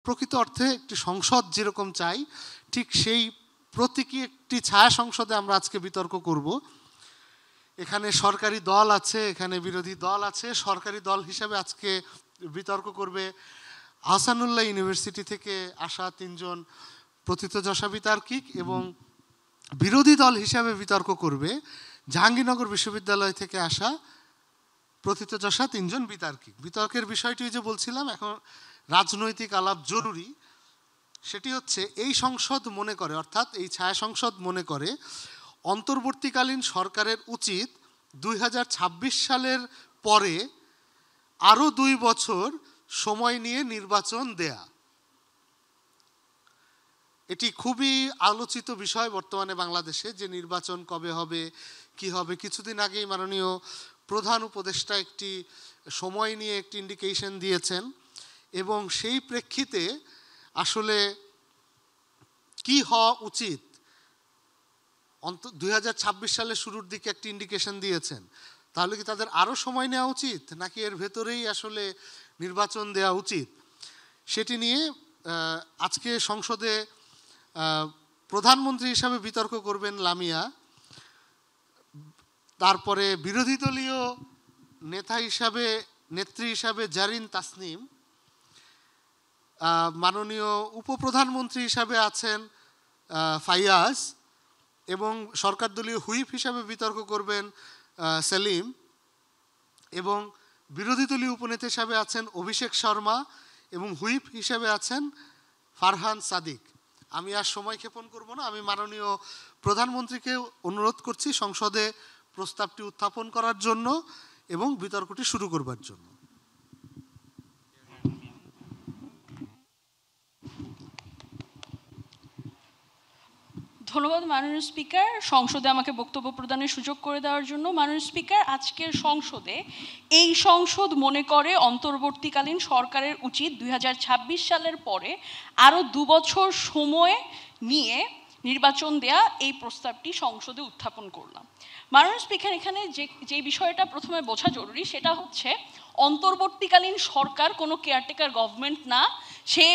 প্রকৃত অর্থে একটি সংসদ যেরকম চাই ঠিক সেই প্রতীকী একটি ছায়া সংসদে আমরা আজকে বিতর্ক করব। এখানে সরকারি দল আছে, এখানে বিরোধী দল আছে। সরকারি দল হিসাবে আজকে বিতর্ক করবে আহসানুল্লাহ ইউনিভার্সিটি থেকে আসা 3 জন প্রথিতযশা বিতার্কিক, এবং বিরোধী দল হিসাবে বিতর্ক করবে জাহাঙ্গীরনগর বিশ্ববিদ্যালয় থেকে আসা প্রথিতযশা 3 জন বিতার্কিক। বিতর্কের বিষয়টি যে বলছিলাম, এখন রাজনৈতিক আলাপ জরুরি। সেটি হচ্ছে এই সংসদ মনে করে, অর্থাৎ এই ছায়া সংসদ মনে করে অন্তর্বর্তীকালীন সরকারের উচিত 2026 সালের পরে আরও 2 বছর সময় নিয়ে নির্বাচন দেয়া। এটি খুবই আলোচিত বিষয় বর্তমানে বাংলাদেশে, যে নির্বাচন কবে হবে, কি হবে। কিছুদিন আগেই মাননীয় প্রধান উপদেষ্টা একটি সময় নিয়ে একটি ইন্ডিকেশন দিয়েছেন, এবং সেই প্রেক্ষিতে আসলে কি হওয়া উচিত 2026 সালের শুরুর দিকে একটি ইন্ডিকেশন দিয়েছেন। তাহলে কি তাদের আরও সময় নেওয়া উচিত, নাকি এর ভেতরেই আসলে নির্বাচন দেওয়া উচিত, সেটি নিয়ে আজকে সংসদে প্রধানমন্ত্রী হিসাবে বিতর্ক করবেন লামিয়া। তারপরে বিরোধী দলীয় নেত্রী হিসাবে জারিন তাসনিম। মাননীয় উপপ্রধানমন্ত্রী হিসাবে আছেন ফাইয়াজ, এবং সরকার দলীয় হুইপ হিসাবে বিতর্ক করবেন সেলিম, এবং বিরোধী দলীয় উপনেতা হিসাবে আছেন অভিষেক শর্মা, এবং হুইপ হিসাবে আছেন ফারহান সাদিক। আমি আর সময় ক্ষেপণ করব না, আমি মাননীয় প্রধানমন্ত্রীকে অনুরোধ করছি সংসদে প্রস্তাবটি উত্থাপন করার জন্য এবং বিতর্কটি শুরু করবার জন্য। ধন্যবাদ মাননীয় স্পিকার, সংসদে আমাকে বক্তব্য প্রদানের সুযোগ করে দেওয়ার জন্য। মাননীয় স্পিকার, আজকের সংসদে এই সংসদ মনে করে অন্তর্বর্তীকালীন সরকারের উচিত 2026 সালের পরে আরও 2 বছর সময় নিয়ে নির্বাচন দেয়া, এই প্রস্তাবটি সংসদে উত্থাপন করলাম। মাননীয় স্পিকার, এখানে যে বিষয়টা প্রথমে বোঝা জরুরি সেটা হচ্ছে অন্তর্বর্তীকালীন সরকার কোনো কেয়ারটেকার গভর্নমেন্ট না। সে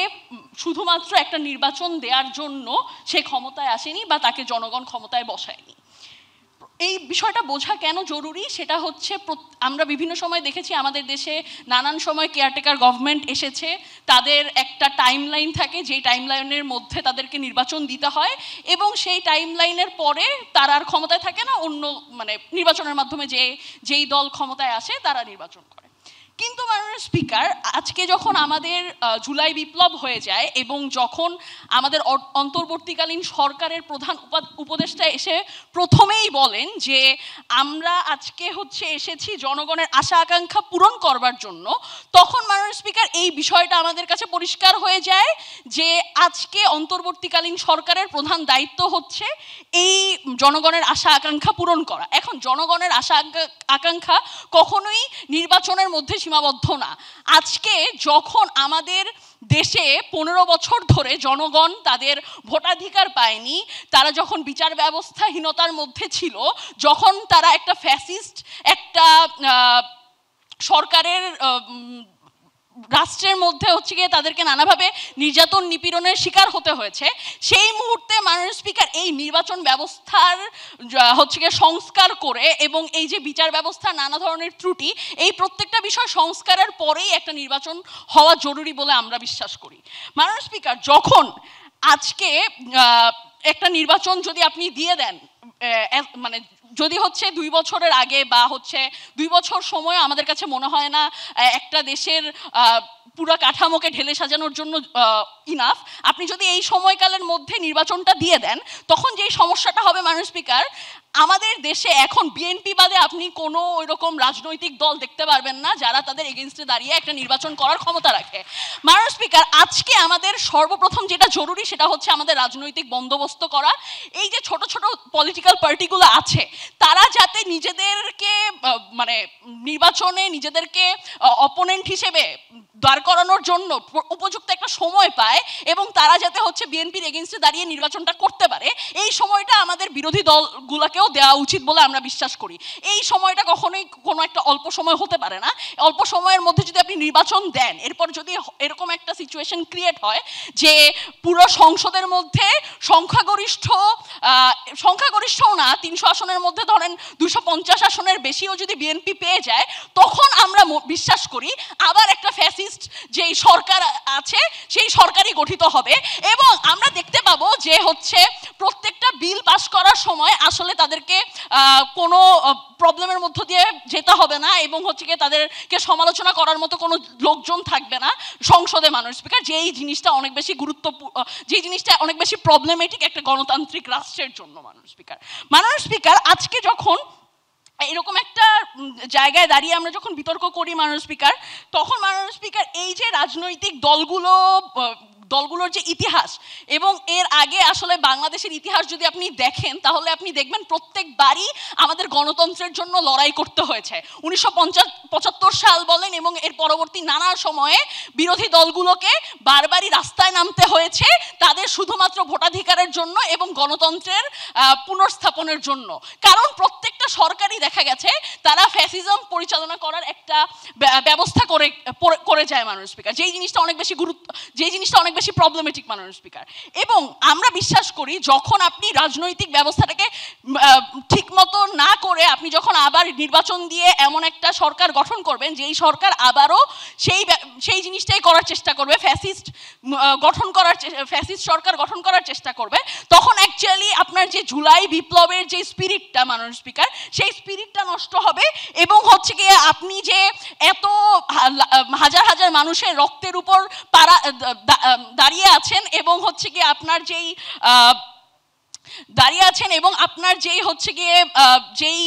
শুধুমাত্র একটা নির্বাচন দেওয়ার জন্য সে ক্ষমতায় আসেনি বা তাকে জনগণ ক্ষমতায় বসায়নি। এই বিষয়টা বোঝা কেন জরুরি সেটা হচ্ছে, আমরা বিভিন্ন সময় দেখেছি আমাদের দেশে নানান সময় কেয়ারটেকার গভর্নমেন্ট এসেছে, তাদের একটা টাইম লাইন থাকে, যেই টাইম লাইনের মধ্যে তাদেরকে নির্বাচন দিতে হয়, এবং সেই টাইম লাইনের পরে তারা আর ক্ষমতায় থাকে না, অন্য নির্বাচনের মাধ্যমে যেই দল ক্ষমতায় আসে তারা নির্বাচন করে। কিন্তু মাননীয় স্পিকার, আজকে যখন আমাদের জুলাই বিপ্লব হয়ে যায় এবং যখন আমাদের অন্তর্বর্তীকালীন সরকারের প্রধান উপদেষ্টা এসে প্রথমেই বলেন যে আমরা আজকে এসেছি জনগণের আশা আকাঙ্ক্ষা পূরণ করবার জন্য, তখন মাননীয় স্পিকার এই বিষয়টা আমাদের কাছে পরিষ্কার হয়ে যায় যে আজকে অন্তর্বর্তীকালীন সরকারের প্রধান দায়িত্ব হচ্ছে এই জনগণের আশা আকাঙ্ক্ষা পূরণ করা। এখন জনগণের আশা আকাঙ্ক্ষা কখনোই নির্বাচনের মধ্যে সীমাবদ্ধ না। আজকে যখন আমাদের দেশে 15 বছর ধরে জনগণ তাদের ভোটাধিকার পায়নি, তারা যখন বিচার ব্যবস্থাহীনতার মধ্যে ছিল, যখন তারা একটা ফ্যাসিস্ট একটা সরকারের রাষ্ট্রের মধ্যে গিয়ে তাদেরকে নানাভাবে নির্যাতন নিপীড়নের শিকার হতে হয়েছে, সেই মুহূর্তে মাননীয় স্পিকার এই নির্বাচন ব্যবস্থার গিয়ে সংস্কার করে, এবং এই যে বিচার ব্যবস্থার নানা ধরনের ত্রুটি, এই প্রত্যেকটা বিষয় সংস্কারের পরেই একটা নির্বাচন হওয়া জরুরি বলে আমরা বিশ্বাস করি। মাননীয় স্পিকার, যখন আজকে একটা নির্বাচন যদি আপনি দিয়ে দেন, যদি 2 বছরের আগে বা 2 বছর সময়, আমাদের কাছে মনে হয় না একটা দেশের পুরো কাঠামোকে ঢেলে সাজানোর জন্য ইনাফ। আপনি যদি এই সময়কালের মধ্যে নির্বাচনটা দিয়ে দেন, তখন যেই সমস্যাটা হবে মাননীয় স্পিকার, আমাদের দেশে এখন বিএনপি বাদে আপনি কোনো ওই রকম রাজনৈতিক দল দেখতে পারবেন না যারা তাদের এগেনস্টে দাঁড়িয়ে একটা নির্বাচন করার ক্ষমতা রাখে। মাননীয় স্পিকার, আজকে আমাদের সর্বপ্রথম যেটা জরুরি সেটা হচ্ছে আমাদের রাজনৈতিক বন্দোবস্ত করা। এই যে ছোট ছোট পলিটিক্যাল পার্টিগুলো আছে, তারা যাতে নিজেদেরকে নির্বাচনে নিজেদেরকে অপোনেন্ট হিসেবে দাঁড় করানোর জন্য উপযুক্ত একটা সময় পায়, এবং তারা যাতে বিএনপির এগেনস্টে দাঁড়িয়ে নির্বাচনটা করতে পারে, এই সময়টা আমাদের বিরোধী দলগুলোকেও দেওয়া উচিত বলে আমরা বিশ্বাস করি। এই সময়টা কখনোই কোনো একটা অল্প সময় হতে পারে না। অল্প সময়ের মধ্যে যদি আপনি নির্বাচন দেন, এরপর যদি এরকম একটা সিচুয়েশন ক্রিয়েট হয় যে পুরো সংসদের মধ্যে সংখ্যাগরিষ্ঠও না, 300 আসনের মধ্যে ধরেন 250 আসনের বেশিও যদি বিএনপি পেয়ে যায়, তখন আমরা বিশ্বাস করি আবার একটা ফ্যাসিস্ট যেই সরকার আছে সেই সরকারই গঠিত হবে। এবং আমরা দেখতে পাবো যে হচ্ছে প্রত্যেকটা বিল পাস করার সময় আসলে তাদেরকে কোনো প্রবলেমের মধ্য দিয়ে যেতে হবে না, এবং হচ্ছে গিয়ে তাদেরকে সমালোচনা করার মতো কোনো লোকজন থাকবে না সংসদে মাননীয় স্পিকার, যেই জিনিসটা অনেক বেশি যেই জিনিসটা অনেক বেশি প্রবলেমেটিক একটা গণতান্ত্রিক রাষ্ট্রের জন্য। মাননীয় স্পিকার, আজকে যখন এরকম একটা জায়গায় দাঁড়িয়ে আমরা যখন বিতর্ক করি মাননীয় স্পিকার, তখন মাননীয় স্পিকার এই যে রাজনৈতিক দলগুলোর যে ইতিহাস এবং এর আগে আসলে বাংলাদেশের ইতিহাস যদি আপনি দেখেন, তাহলে আপনি দেখবেন প্রত্যেকবারই আমাদের গণতন্ত্রের জন্য লড়াই করতে হয়েছে। 1975 সাল বলেন এবং এর পরবর্তী নানা সময়ে বিরোধী দলগুলোকে বারবারই রাস্তায় নামতে হয়েছে তাদের শুধুমাত্র ভোটাধিকারের জন্য এবং গণতন্ত্রের পুনর্স্থাপনের জন্য। কারণ প্রত্যেকটা সরকারই দেখা গেছে তারা ফ্যাসিজম পরিচালনা করার একটা ব্যবস্থা করে যায় মাননীয় স্পিকার, যেই জিনিসটা অনেক বেশি প্রবলেমেটিক মাননীয় স্পিকার। এবং আমরা বিশ্বাস করি যখন আপনি রাজনৈতিক ব্যবস্থাটাকে ঠিকমতো না করে আপনি যখন আবার নির্বাচন দিয়ে এমন একটা সরকার গঠন করবেন যেই সরকার আবারও সেই জিনিসটাই করার চেষ্টা করবে, ফ্যাসিস্ট সরকার গঠন করার চেষ্টা করবে, তখন অ্যাকচুয়ালি আপনার যে জুলাই বিপ্লবের যে স্পিরিটটা মাননীয় স্পিকার, সেই স্পিরিটটা নষ্ট হবে। এবং হচ্ছে গিয়ে আপনি যে এত হাজার হাজার মানুষের রক্তের উপর দাঁড়িয়ে আছেন এবং হচ্ছে গিয়ে আপনার যেই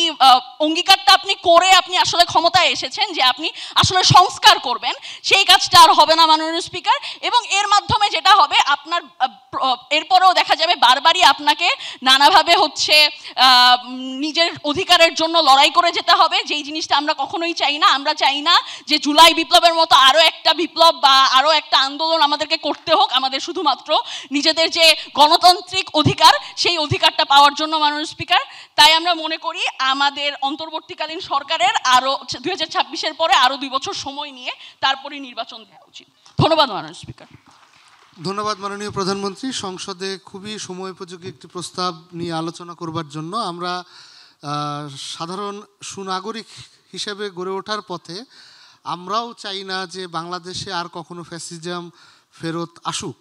অঙ্গীকারটা আপনি করে আপনি আসলে ক্ষমতায় এসেছেন যে আপনি আসলে সংস্কার করবেন, সেই কাজটা আর হবে না মাননীয় স্পিকার। এবং এর মাধ্যমে যেটা হবে আপনার এরপরেও দেখা যাবে বারবারই আপনাকে নানাভাবে হচ্ছে নিজের অধিকারের জন্য লড়াই করে যেতে হবে, যেই জিনিসটা আমরা কখনোই চাই না। আমরা চাই না যে জুলাই বিপ্লবের মতো আরও একটা বিপ্লব বা আরও একটা আন্দোলন আমাদেরকে করতে হোক, আমাদের শুধুমাত্র নিজেদের যে গণতান্ত্রিক অধিকার সেই অধিকারটা পাওয়ার জন্য মাননীয় স্পিকার। তাই আমরা মনে করি আমাদের অন্তর্বর্তীকালীন সরকারের আরও 2026-এর পরে আরও 2 বছর সময় নিয়ে তারপরে নির্বাচন দেওয়া উচিত। ধন্যবাদ মাননীয় স্পিকার। ধন্যবাদ মাননীয় প্রধানমন্ত্রী। সংসদে খুবই সময়োপযোগী একটি প্রস্তাব নিয়ে আলোচনা করবার জন্য আমরা সাধারণ সুনাগরিক হিসেবে গড়ে ওঠার পথে আমরাও চাই না যে বাংলাদেশে আর কখনো ফ্যাসিজম ফেরত আসুক,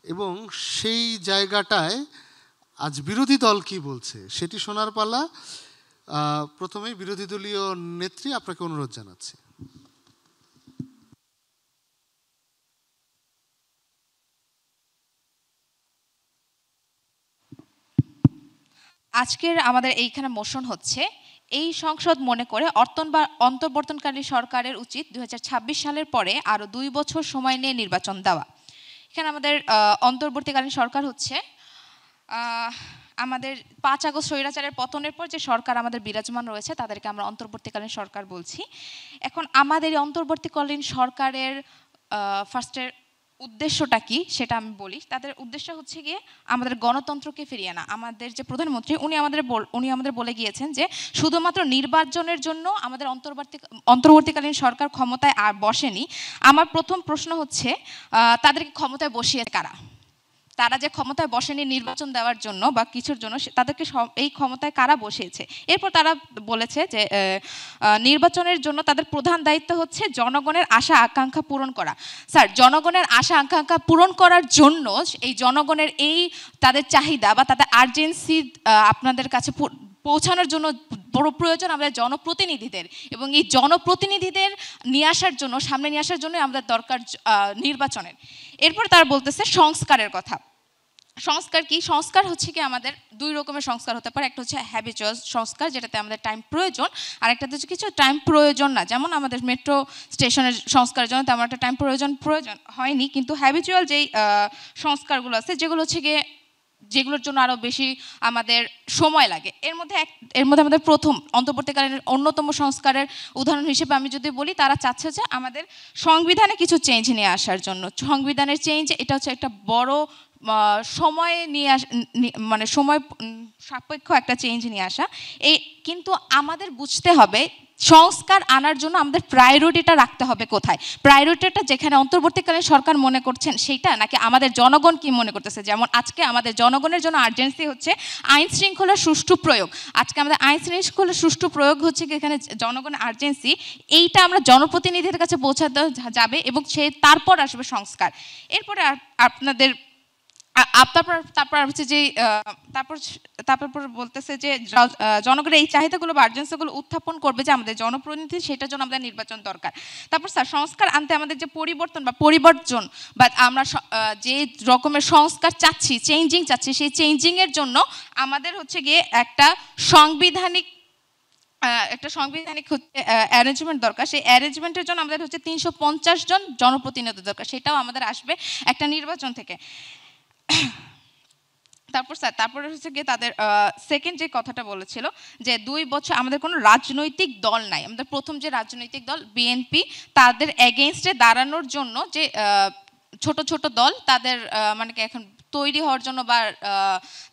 এবং সেই জায়গাটায় আজ বিরোধী দল কি বলছে সেটি শোনার পালা। প্রথমেই বিরোধী দলীয় নেত্রী, আপনাকে অনুরোধ জানাচ্ছি। আজকের আমাদের এইখানে মোশন হচ্ছে এই সংসদ মনে করে অন্তর্বর্তীকালীন সরকারের উচিত 2026 সালের পরে আরও 2 বছর সময় নিয়ে নির্বাচন দেওয়া। এখানে আমাদের অন্তর্বর্তীকালীন সরকার হচ্ছে আমাদের 5 আগস্ট স্বৈরাচারের পতনের পর যে সরকার আমাদের বিরাজমান রয়েছে তাদেরকে আমরা অন্তর্বর্তীকালীন সরকার বলছি। এখন আমাদের এই অন্তর্বর্তীকালীন সরকারের ফার্স্টের উদ্দেশ্যটা কি সেটা আমি বলি। তাদের উদ্দেশ্য হচ্ছে গিয়ে আমাদের গণতন্ত্রকে ফিরিয়ে আনা। আমাদের যে প্রধানমন্ত্রী উনি আমাদের বলে গিয়েছেন যে শুধুমাত্র নির্বাচনের জন্য আমাদের অন্তর্বর্তীকালীন সরকার ক্ষমতায় আর বসেনি। আমার প্রথম প্রশ্ন হচ্ছে তাদেরকে ক্ষমতায় বসিয়ে কারা? তারা যে ক্ষমতায় বসেনি নির্বাচন দেওয়ার জন্য বা কিছুর জন্য, তাদেরকে এই ক্ষমতায় কারা বসিয়েছে? এরপর তারা বলেছে যে নির্বাচনের জন্য তাদের প্রধান দায়িত্ব হচ্ছে জনগণের আশা আকাঙ্ক্ষা পূরণ করা। স্যার, জনগণের আশা আকাঙ্ক্ষা পূরণ করার জন্য এই জনগণের এই তাদের চাহিদা বা তাদের আর্জেন্সি আপনাদের কাছে পৌঁছানোর জন্য বড় প্রয়োজন আমাদের জনপ্রতিনিধিদের, এবং এই জনপ্রতিনিধিদের সামনে নিয়ে আসার জন্য আমাদের দরকার নির্বাচনের। এরপর তারা বলতেছে সংস্কারের কথা। সংস্কার কি? সংস্কার হচ্ছে কি আমাদের 2 রকমের সংস্কার হতে পারে। একটা হচ্ছে হ্যাবিচুয়াল সংস্কার, যেটাতে আমাদের টাইম প্রয়োজন, আর একটা হচ্ছে কিছু টাইম প্রয়োজন না। যেমন আমাদের মেট্রো স্টেশনের সংস্কারের জন্য তেমন একটা টাইম প্রয়োজন হয়নি, কিন্তু হ্যাবিচুয়াল যেই সংস্কারগুলো আছে যেগুলো হচ্ছে গিয়ে যেগুলোর জন্য আরও বেশি আমাদের সময় লাগে। এর মধ্যে আমাদের প্রথম অন্তর্বর্তীকালীন অন্যতম সংস্কারের উদাহরণ হিসেবে আমি যদি বলি, তারা চাচ্ছে যে আমাদের সংবিধানে কিছু চেঞ্জ নিয়ে আসার জন্য। সংবিধানের চেঞ্জ এটা হচ্ছে একটা বড় সময় নিয়ে মানে সময় সাপেক্ষ একটা চেঞ্জ নিয়ে আসা। কিন্তু আমাদের বুঝতে হবে সংস্কার আনার জন্য আমাদের প্রায়োরিটিটা রাখতে হবে কোথায়। প্রায়োরিটিটা যেখানে অন্তর্বর্তীকালীন সরকার মনে করছেন সেইটা, নাকি আমাদের জনগণ কি মনে করতেছে। যেমন আজকে আমাদের জনগণের জন্য আর্জেন্সি হচ্ছে আইন শৃঙ্খলার সুষ্ঠু প্রয়োগ। আজকে আমাদের আইন শৃঙ্খলার সুষ্ঠু প্রয়োগ হচ্ছে কি এখানে জনগণের আর্জেন্সি, এইটা আমরা জনপ্রতিনিধিদের কাছে পৌঁছাতে যাবে এবং তারপর আসবে সংস্কার। এরপরে আপনাদের তারপর হচ্ছে যে তারপর বলতেছে যে জনগণের এই চাহিদাগুলো বা আর্জেন্সিগুলো উত্থাপন করবে যে আমাদের জনপ্রতিনিধি, সেটার জন্য আমাদের নির্বাচন দরকার। তারপর স্যার সংস্কার আনতে আমাদের যে পরিবর্তন বা পরিবর্জন বা আমরা যে রকমের সংস্কার চাচ্ছি, চেঞ্জিং চাচ্ছি, সেই চেঞ্জিংয়ের জন্য আমাদের হচ্ছে গিয়ে একটা সাংবিধানিক অ্যারেঞ্জমেন্ট দরকার। সেই অ্যারেঞ্জমেন্টের জন্য আমাদের হচ্ছে 350 জন জনপ্রতিনিধি দরকার, সেটাও আমাদের আসবে একটা নির্বাচন থেকে। তারপরে হচ্ছে গিয়ে তাদের সেকেন্ড যে কথাটা বলেছিল যে 2 বছর আমাদের কোনো রাজনৈতিক দল নাই। আমাদের প্রথম যে রাজনৈতিক দল বিএনপি, তাদের এগেইনস্টে দাঁড়ানোর জন্য যে ছোট ছোট দল তাদের মানে কি এখন তৈরি হওয়ার জন্য বা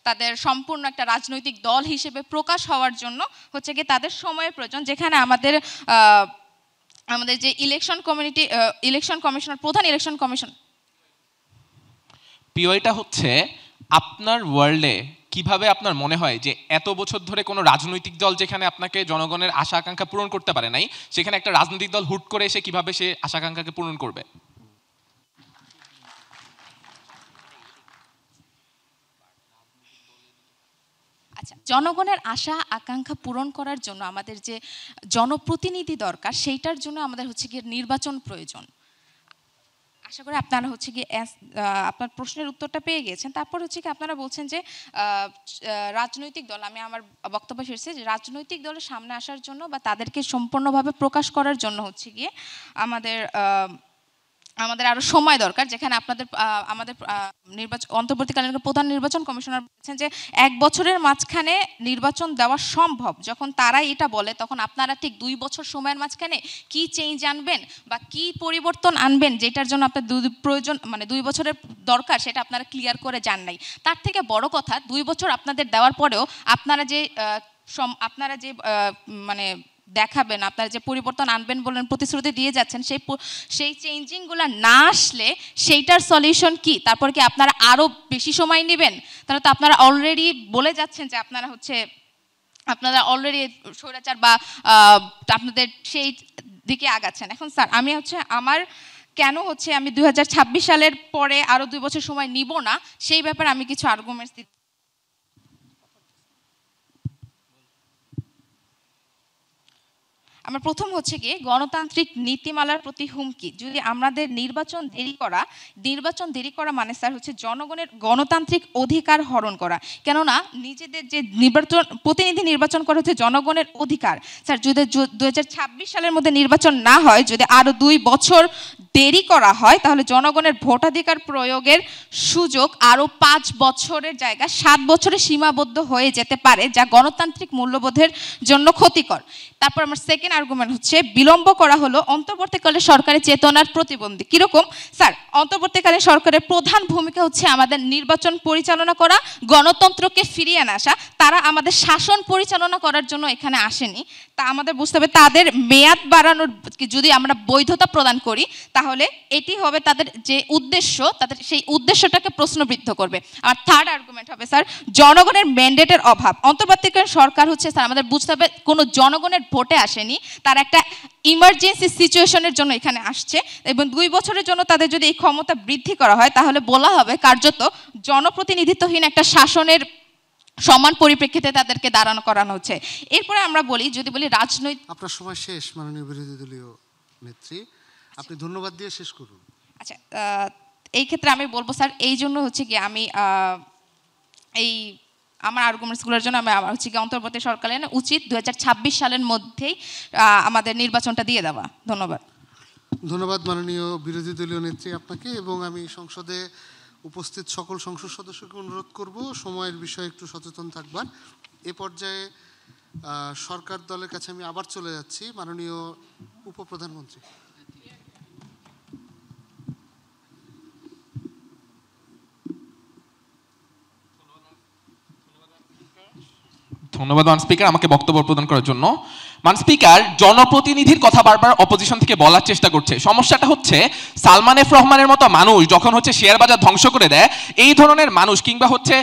তাদের সম্পূর্ণ একটা রাজনৈতিক দল হিসেবে প্রকাশ হওয়ার জন্য হচ্ছে গিয়ে তাদের সময়ের প্রয়োজন। যেখানে আমাদের যে ইলেকশন কমিশনার, প্রধান ইলেকশন কমিশন পিওইটা হচ্ছে আপনার ওয়ার্ল্ডে কিভাবে আপনার মনে হয় যে এত বছর ধরে কোনো রাজনৈতিক দল যেখানে আপনাকে জনগণের আশা আকাঙ্ক্ষা পূরণ করতে পারে নাই, সেখানে একটা রাজনৈতিক দল হুট করে এসে কিভাবে সে আশা আকাঙ্ক্ষাকে পূরণ করবে? আচ্ছা, জনগণের আশা আকাঙ্ক্ষা পূরণ করার জন্য আমাদের যে জনপ্রতিনিধি দরকার, সেইটার জন্য আমাদের হচ্ছে গিয়ে নির্বাচন প্রয়োজন। আশা করি আপনারা হচ্ছে গিয়ে আপনার প্রশ্নের উত্তরটা পেয়ে গিয়েছেন। তারপর হচ্ছে কি আপনারা বলছেন যে রাজনৈতিক দল, আমি আমার বক্তব্য শেষে যে রাজনৈতিক দলের সামনে আসার জন্য বা তাদেরকে সম্পূর্ণভাবে প্রকাশ করার জন্য হচ্ছে গিয়ে আমাদের আরো সময় দরকার। যেখানে আমাদের অন্তর্বর্তীকালীন প্রধান নির্বাচন কমিশনার বলেছেন যে 1 বছরের মাঝখানে নির্বাচন দেওয়া সম্ভব। যখন তারাই এটা বলে, তখন আপনারা ঠিক 2 বছর সময়ের মাঝখানে কি চেঞ্জ আনবেন বা কি পরিবর্তন আনবেন, যেটার জন্য আপনার প্রয়োজন মানে 2 বছরের দরকার, সেটা আপনারা ক্লিয়ার করে যান নাই। তার থেকে বড় কথা, 2 বছর আপনাদের দেওয়ার পরেও আপনারা যে মানে দেখাবেন, আপনারা যে পরিবর্তন আনবেন বলেন প্রতিশ্রুতি দিয়ে যাচ্ছেন, সেই চেঞ্জিংগুলো না আসলে সেইটার সলিউশন কি? তারপর কি আপনারা আরও বেশি সময় নেবেন? তাহলে তো আপনারা অলরেডি বলে যাচ্ছেন যে আপনারা অলরেডি স্বৈরাচার বা আপনাদের সেই দিকে আগাচ্ছেন। এখন স্যার আমি কেন আমি 2026 সালের পরে আরও 2 বছর সময় নিব না, সেই ব্যাপারে আমি কিছু আর্গুমেন্টস দিতে। আমার প্রথম হচ্ছে গিয়ে গণতান্ত্রিক নীতিমালার প্রতি হুমকি। যদি আমাদের নির্বাচন দেরি করা মানে স্যার হচ্ছে জনগণের গণতান্ত্রিক অধিকার হরণ করা। কেননা নিজেদের যে প্রতিনিধি নির্বাচন করা হচ্ছে জনগণের অধিকার। স্যার যদি 2026 সালের মধ্যে নির্বাচন না হয়, যদি আরও 2 বছর দেরি করা হয়, তাহলে জনগণের ভোটাধিকার প্রয়োগের সুযোগ আরও 5 বছরের জায়গা 7 বছরে সীমাবদ্ধ হয়ে যেতে পারে, যা গণতান্ত্রিক মূল্যবোধের জন্য ক্ষতিকর। তারপর আমার সেকেন্ড আর্গুমেন্ট হচ্ছে বিলম্ব করা হলো অন্তর্বর্তীকালীন সরকারের চেতনার প্রতিবন্ধী। কিরকম স্যার? অন্তর্বর্তীকালীন সরকারের প্রধান ভূমিকা হচ্ছে আমাদের নির্বাচন পরিচালনা করা, গণতন্ত্রকে ফিরিয়ে আসা। তারা আমাদের শাসন পরিচালনা করার জন্য এখানে আসেনি। তা আমাদের বুঝতে হবে তাদের মেয়াদ বাড়ানোর যদি আমরা বৈধতা প্রদান করি, তাহলে এটি হবে তাদের যে উদ্দেশ্য, তাদের সেই উদ্দেশ্যটাকে প্রশ্নবিদ্ধ করবে। আর থার্ড আর্গুমেন্ট হবে স্যার জনগণের ম্যান্ডেটের অভাব। অন্তর্বর্তীকালীন সরকার হচ্ছে স্যার আমাদের বুঝতে হবে কোনো জনগণের ভোটে আসেনি, তার একটা ইমার্জেন্সি সিচুয়েশনের জন্য এখানে আসছে। এবং 2 বছরের জন্য তাদের যদি এই ক্ষমতা বৃদ্ধি করা হয়, তাহলে বলা হবে কার্যত জনপ্রতিনিধিত্বহীন একটা শাসনের সমান পরিপ্রেক্ষিতে তাদেরকে করানো হচ্ছে। এরপরে আমরা যদি বলি রাজনৈতিক। আপনার সময় শেষ মাননীয় বিরোধী দলীয় নেত্রী, আপনি ধন্যবাদ দিয়ে শেষ করুন। আচ্ছা, এই ক্ষেত্রে আমি বলবো স্যার, এই জন্য হচ্ছে কি আমি আমার আর্গুমেন্টসগুলোর জন্য আমার হচ্ছে কি অন্তর্বর্তী সরকারের উচিত 2026 সালের মধ্যেই আমাদের নির্বাচনটা দিয়ে দেওয়া। ধন্যবাদ মাননীয় বিরোধী দলীয় নেত্রী আপনাকে। এবং আমি সংসদে উপস্থিত সকল সংসদ সদস্যকে অনুরোধ করব সময়ের বিষয়ে একটু সচেতন থাকবার। এ পর্যায়ে সরকার দলের কাছে আমি আবার চলে যাচ্ছি। মাননীয় উপপ্রধানমন্ত্রী। ধন্যবাদ মান স্পিকার আমাকে বক্তব্য প্রদান করার জন্য। মান স্পিকার, জনপ্রতিনিধির কথা বারবার অপোজিশন থেকে বলার চেষ্টা করছে। সমস্যাটা হচ্ছে সালমান এফ রহমানের মতো মানুষ যখন হচ্ছে শেয়ার বাজার ধ্বংস করে দেয়, এই ধরনের মানুষ কিংবা হচ্ছে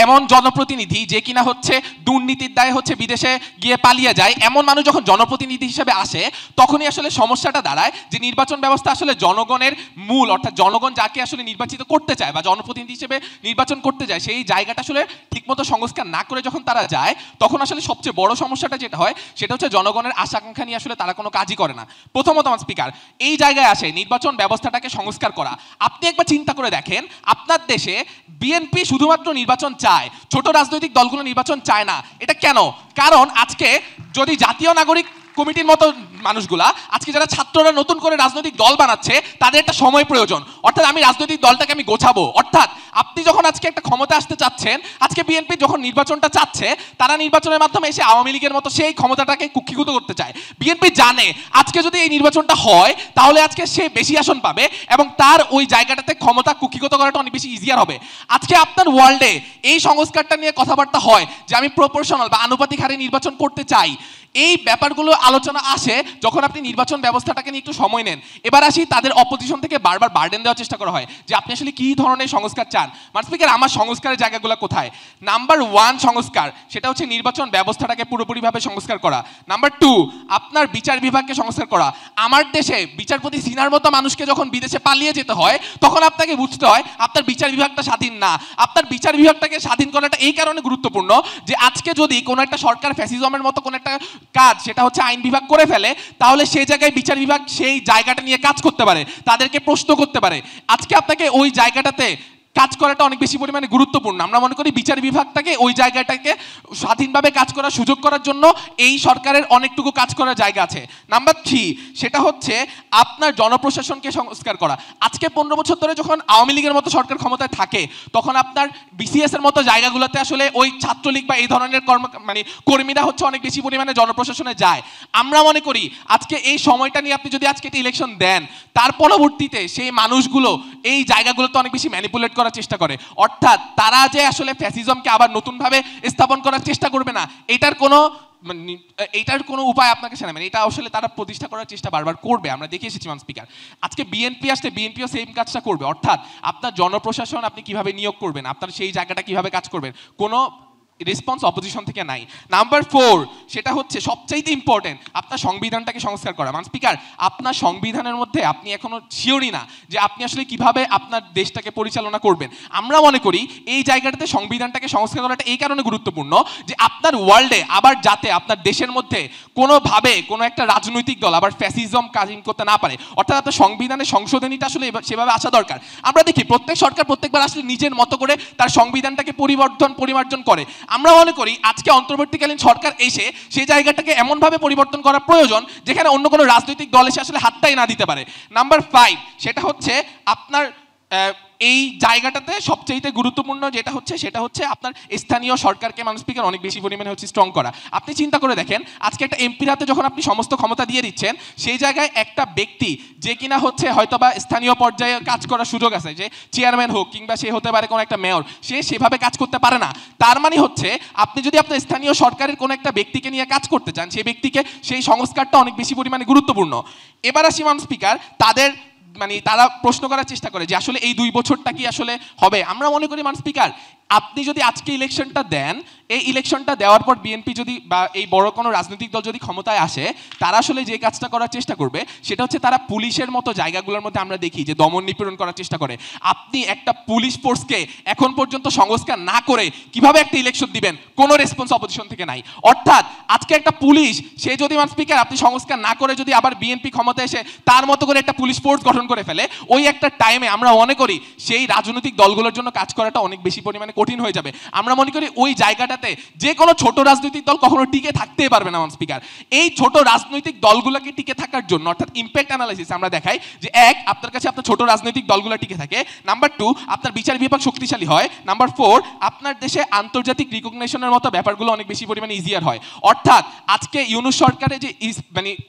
এমন জনপ্রতিনিধি যে কিনা হচ্ছে দুর্নীতির দায়ে হচ্ছে বিদেশে গিয়ে পালিয়ে যায়, এমন মানুষ যখন জনপ্রতিনিধি হিসেবে আসে, তখনই আসলে সমস্যাটা দাঁড়ায় যে নির্বাচন ব্যবস্থা আসলে জনগণের মূল, অর্থাৎ জনগণ যাকে আসলে নির্বাচিত করতে চায় বা জনপ্রতিনিধি হিসেবে নির্বাচন করতে যায়, সেই জায়গাটা আসলে ঠিকমতো সংস্কার না করে যখন তারা যায়, তখন আসলে সবচেয়ে বড় সমস্যাটা যেটা হয় সেটা হচ্ছে জনগণের আশা আকাঙ্ক্ষা নিয়ে আসলে তারা কোনো কাজই করে না। প্রথমত মান স্পিকার, এই জায়গায় আসে নির্বাচন ব্যবস্থাটাকে সংস্কার করা। আপনি একবার চিন্তা করে দেখেন, আপনার দেশে বিএনপি শুধুমাত্র নির্বাচন চায়, ছোট রাজনৈতিক দলগুলো নির্বাচন চায় না। এটা কেন? কারণ আজকে যদি জাতীয় নাগরিক কমিটির মতো মানুষগুলা, আজকে যারা ছাত্ররা নতুন করে রাজনৈতিক দল বানাচ্ছে, তাদের একটা সময় প্রয়োজন। অর্থাৎ আমি রাজনৈতিক দলটাকে আমি গোছাবো। অর্থাৎ আপনি যখন আজকে একটা ক্ষমতা আসতে চাচ্ছেন, আজকে বিএনপি যখন নির্বাচনটা চাচ্ছে, তারা নির্বাচনের মাধ্যমে এসে আওয়ামী লীগের মতো সেই ক্ষমতাটাকে কুক্ষিগত করতে চায়। বিএনপি জানে আজকে যদি এই নির্বাচনটা হয়, তাহলে আজকে সে বেশি আসন পাবে এবং তার ওই জায়গাটাতে ক্ষমতা কুক্ষিগত করাটা অনেক বেশি ইজিয়ার হবে। আজকে আপনার ওয়ার্ল্ডে এই সংস্কারটা নিয়ে কথাবার্তা হয় যে আমি প্রপোর্শনাল বা আনুপাতিক হারে নির্বাচন করতে চাই। এই ব্যাপারগুলো আলোচনা আসে যখন আপনি নির্বাচন ব্যবস্থাটাকে নিয়ে একটু সময় নেন। এবার আসি, তাদের অপোজিশন থেকে বারবার বার্ডেন দেওয়ার চেষ্টা করা হয় যে আপনি আসলে কী ধরনের সংস্কার চান। মান স্পিকার, আমার সংস্কারের জায়গাগুলো কোথায়? নাম্বার 1 সংস্কার, সেটা হচ্ছে নির্বাচন ব্যবস্থাটাকে পুরোপুরিভাবে সংস্কার করা। নাম্বার 2, আপনার বিচার বিভাগকে সংস্কার করা। আমার দেশে বিচারপতি সিনার মতো মানুষকে যখন বিদেশে পালিয়ে যেতে হয়, তখন আপনাকে বুঝতে হয় আপনার বিচার বিভাগটা স্বাধীন না। আপনার বিচার বিভাগটাকে স্বাধীন করাটা এই কারণে গুরুত্বপূর্ণ যে আজকে যদি কোনো একটা সরকার ফ্যাসিজমের মতো কোনো একটা কাজ, সেটা হচ্ছে আইন বিভাগ করে ফেলে, তাহলে সেই জায়গায় বিচার বিভাগ সেই জায়গাটা নিয়ে কাজ করতে পারে, তাদেরকে প্রশ্ন করতে পারে। আজকে আপনাকে ওই জায়গাটাতে কাজ করাটা অনেক বেশি পরিমাণে গুরুত্বপূর্ণ। আমরা মনে করি বিচার বিভাগটাকে ওই জায়গাটাকে স্বাধীনভাবে কাজ করার সুযোগ করার জন্য এই সরকারের অনেকটুকু কাজ করার জায়গা আছে। নাম্বার 3, সেটা হচ্ছে আপনার জনপ্রশাসনকে সংস্কার করা। আজকে 15 বছর ধরে যখন আওয়ামী লীগের মতো সরকার ক্ষমতায় থাকে, তখন আপনার বিসিএস এর মতো জায়গাগুলোতে আসলে ওই ছাত্রলীগ বা এই ধরনের কর্মীরা হচ্ছে অনেক বেশি পরিমাণে জনপ্রশাসনে যায়। আমরা মনে করি আজকে এই সময়টা নিয়ে আপনি যদি আজকে একটা ইলেকশন দেন, তার পরবর্তীতে সেই মানুষগুলো এই জায়গাগুলোতে অনেক বেশি ম্যানিপুলেট করার চেষ্টা করে। অর্থাৎ তারা যে আসলে ফ্যাসিজমকে আবার নতুনভাবে স্থাপন করার চেষ্টা করবে না, এইটার কোনো উপায় আপনার কাছে নেই। এটা আসলে তারা প্রতিষ্ঠা করার চেষ্টা বারবার করবে, আমরা দেখে এসেছি মান স্পিকার। আজকে বিএনপি আসলে বিএনপিও সেম কাজটা করবে। অর্থাৎ আপনার জনপ্রশাসন আপনি কিভাবে নিয়োগ করবেন, আপনার সেই জায়গাটা কিভাবে কাজ করবেন, কোনো রেসপন্স অপোজিশন থেকে নাই। নাম্বার 4, সেটা হচ্ছে সবচাইতে ইম্পর্টেন্ট, আপনার সংবিধানটাকে সংস্কার করা। মান স্পিকার, আপনার সংবিধানের মধ্যে আপনি এখনো শিওরই না যে আপনি আসলে কিভাবে আপনার দেশটাকে পরিচালনা করবেন। আমরা মনে করি এই জায়গাটাতে সংবিধানটাকে সংস্কার করাটা এই কারণে গুরুত্বপূর্ণ যে আপনার ওয়ার্ল্ডে আবার যাতে আপনার দেশের মধ্যে কোনোভাবে কোনো একটা রাজনৈতিক দল আবার ফ্যাসিজম কাজিং করতে না পারে। অর্থাৎ আপনার সংবিধানের সংশোধনীটা আসলে সেভাবে আসা দরকার। আমরা দেখি প্রত্যেক সরকার প্রত্যেকবার আসলে নিজের মতো করে তার সংবিধানটাকে পরিমার্জন করে। আমরা মনে করি আজকে অন্তর্বর্তীকালীন সরকার এসে সেই জায়গাটাকে এমনভাবে পরিবর্তন করা প্রয়োজন যেখানে অন্য কোনো রাজনৈতিক দল এসে আসলে হাতটাই না দিতে পারে। নাম্বার 5, সেটা হচ্ছে আপনার এই জায়গাটাতে সবচেয়ে গুরুত্বপূর্ণ সেটা হচ্ছে আপনার স্থানীয় সরকারকে মান স্পিকার অনেক বেশি পরিমাণে হচ্ছে স্ট্রং করা। আপনি চিন্তা করে দেখেন, আজকে একটা এমপির হাতে যখন আপনি সমস্ত ক্ষমতা দিয়ে দিচ্ছেন, সেই জায়গায় একটা ব্যক্তি যে কিনা হচ্ছে হয়তোবা স্থানীয় পর্যায়ে কাজ করার সুযোগ আছে, যে চেয়ারম্যান হোক কিংবা সে হতে পারে কোনো একটা মেয়র, সে সেভাবে কাজ করতে পারে না। তার মানে হচ্ছে আপনি যদি আপনার স্থানীয় সরকারের কোনো একটা ব্যক্তিকে নিয়ে কাজ করতে চান, সেই ব্যক্তিকে সেই সংস্কারটা অনেক বেশি পরিমাণে গুরুত্বপূর্ণ। এবার আসি মান স্পিকার, তারা প্রশ্ন করার চেষ্টা করে যে আসলে এই 2 বছরটা কি আসলে হবে। আমরা মনে করি মান স্পিকার, আপনি যদি আজকে ইলেকশনটা দেন, এই ইলেকশনটা দেওয়ার পর বিএনপি যদি বা এই বড় কোনো রাজনৈতিক দল যদি ক্ষমতায় আসে, তারা আসলে যে কাজটা করার চেষ্টা করবে সেটা হচ্ছে তারা পুলিশের মতো জায়গাগুলোর মধ্যে আমরা দেখি যে দমন নিপীড়ন করার চেষ্টা করে। আপনি একটা পুলিশ ফোর্সকে এখন পর্যন্ত সংস্কার না করে কিভাবে একটা ইলেকশন দিবেন? কোনো রেসপন্স অপোজিশন থেকে নাই। অর্থাৎ আজকে একটা পুলিশ, সে যদি মান স্পিকার আপনি সংস্কার না করে যদি আবার বিএনপি ক্ষমতায় এসে তার মতো করে একটা পুলিশ ফোর্স গঠন করে ফেলে, ওই একটা টাইমে আমরা মনে করি সেই রাজনৈতিক দলগুলোর জন্য কাজ করাটা অনেক বেশি পরিমাণে কঠিন হয়ে যাবে। আমরা মনে করি ওই জায়গাটাতে যে কোনো ছোট রাজনৈতিক দল কখনো টিকে থাকতেই পারবে না মান স্পিকার। এই ছোট রাজনৈতিক দলগুলোকে টিকে থাকার জন্য অর্থাৎ ইম্প্যাক্ট অ্যানালাইসিস আমরা দেখাই যে 1, আপনার কাছে আপনার ছোট রাজনৈতিক দলগুলো টিকে থাকে। নাম্বার 2, আপনার বিচার বিভাগ শক্তিশালী হয়। নাম্বার 4, আপনার দেশে আন্তর্জাতিক রিকগনিশনের মতো ব্যাপারগুলো অনেক বেশি পরিমাণে ইজিয়ার হয়। অর্থাৎ আজকে ইউনূস সরকারের যে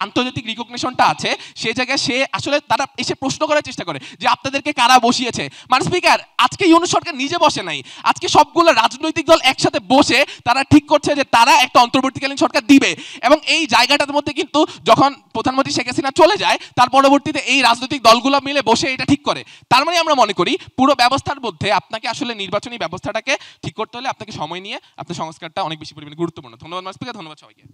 আন্তর্জাতিক রিকগনিশনটা আছে, সেই জায়গায় সে আসলে তারা এসে প্রশ্ন করার চেষ্টা করে যে আপনাদেরকে কারা বসিয়েছে। মানে স্পিকার, আজকে ইউনূস সরকার নিজে বসে নাই, আজকে সবগুলো রাজনৈতিক দল একসাথে বসে তারা ঠিক করছে যে তারা একটা অন্তর্বর্তীকালীন সরকার দিবে, এবং এই জায়গাটার মধ্যে কিন্তু যখন প্রধানমন্ত্রী শেখ হাসিনা চলে যায় তার পরবর্তীতে এই রাজনৈতিক দলগুলো মিলে বসে এটা ঠিক করে। তার মানে আমরা মনে করি পুরো ব্যবস্থার মধ্যে আপনাকে আসলে নির্বাচনী ব্যবস্থাটাকে ঠিক করতে হলে আপনাকে সময় নিয়ে আপনার সংস্কারটা অনেক বেশি পরিমাণে গুরুত্বপূর্ণ। ধন্যবাদ স্পিকার, ধন্যবাদ সবাইকে।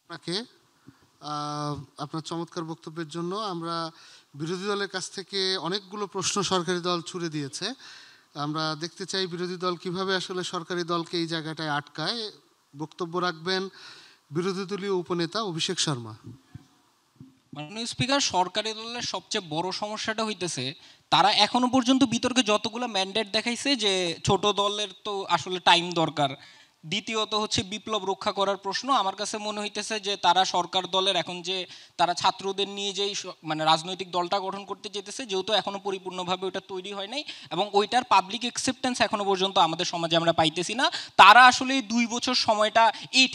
আপনাকে আপনার চমৎকার বক্তব্যের জন্য। আমরা বিরোধী দলের কাছ থেকে অনেকগুলো প্রশ্ন সরকারি দল ছুড়ে দিয়েছে, আমরা দেখতে চাই বিরোধী দল কিভাবে আসলে সরকারি দলকে এই জায়গাটায় আটকায়। বক্তব্য রাখবেন বিরোধী দলীয় উপনেতা অভিষেক শর্মা। মাননীয় স্পিকার, সরকারি দলের সবচেয়ে বড় সমস্যাটা হইতেছে তারা এখনো পর্যন্ত বিতর্কে যতগুলো ম্যান্ডেট দেখাইছে যে ছোট দলের তো আসলে টাইম দরকার, দ্বিতীয়ত হচ্ছে বিপ্লব রক্ষা করার প্রশ্ন। আমার কাছে মনে হইতেছে যে তারা সরকার দলের এখন যে তারা ছাত্রদের নিয়ে যেই মানে রাজনৈতিক দলটা গঠন করতে যেতেছে, যেহেতু এখনো পরিপূর্ণভাবে ওটা তৈরি হয় নাই এবং ওইটার পাবলিক অ্যাকসেপ্টেন্স এখনো পর্যন্ত আমাদের সমাজে আমরা পাইতেছি না, তারা আসলে 2 বছর সময়টা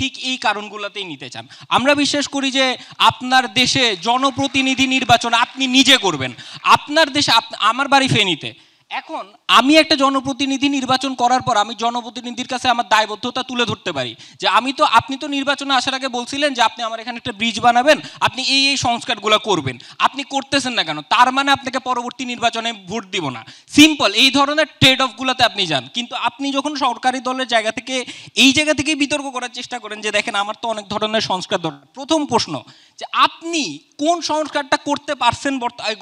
ঠিক এই কারণগুলোতেই নিতে চান। আমরা বিশ্বাস করি যে আপনার দেশে জনপ্রতিনিধি নির্বাচন আপনি নিজে করবেন। আপনার দেশে আমার বাড়ি ফেনীতে, এখন আমি একটা জনপ্রতিনিধি নির্বাচন করার পর আমি জনপ্রতিনিধির কাছে আমার দায়বদ্ধতা তুলে ধরতে পারি যে আপনি তো নির্বাচনে আসার আগে বলছিলেন যে আপনি আমার এখানে একটা ব্রিজ বানাবেন, আপনি এই সংস্কারগুলো করবেন, আপনি করতেছেন না কেন? তার মানে আপনাকে পরবর্তী নির্বাচনে ভোট দিব না। সিম্পল এই ধরনের ট্রেড অফগুলোতে আপনি যান। কিন্তু আপনি যখন সরকারি দলের জায়গা থেকে এই জায়গা থেকেই বিতর্ক করার চেষ্টা করেন যে দেখেন আমার তো অনেক ধরনের সংস্কার দরকার, প্রথম প্রশ্ন যে আপনি কোন সংস্কারটা করতে পারছেন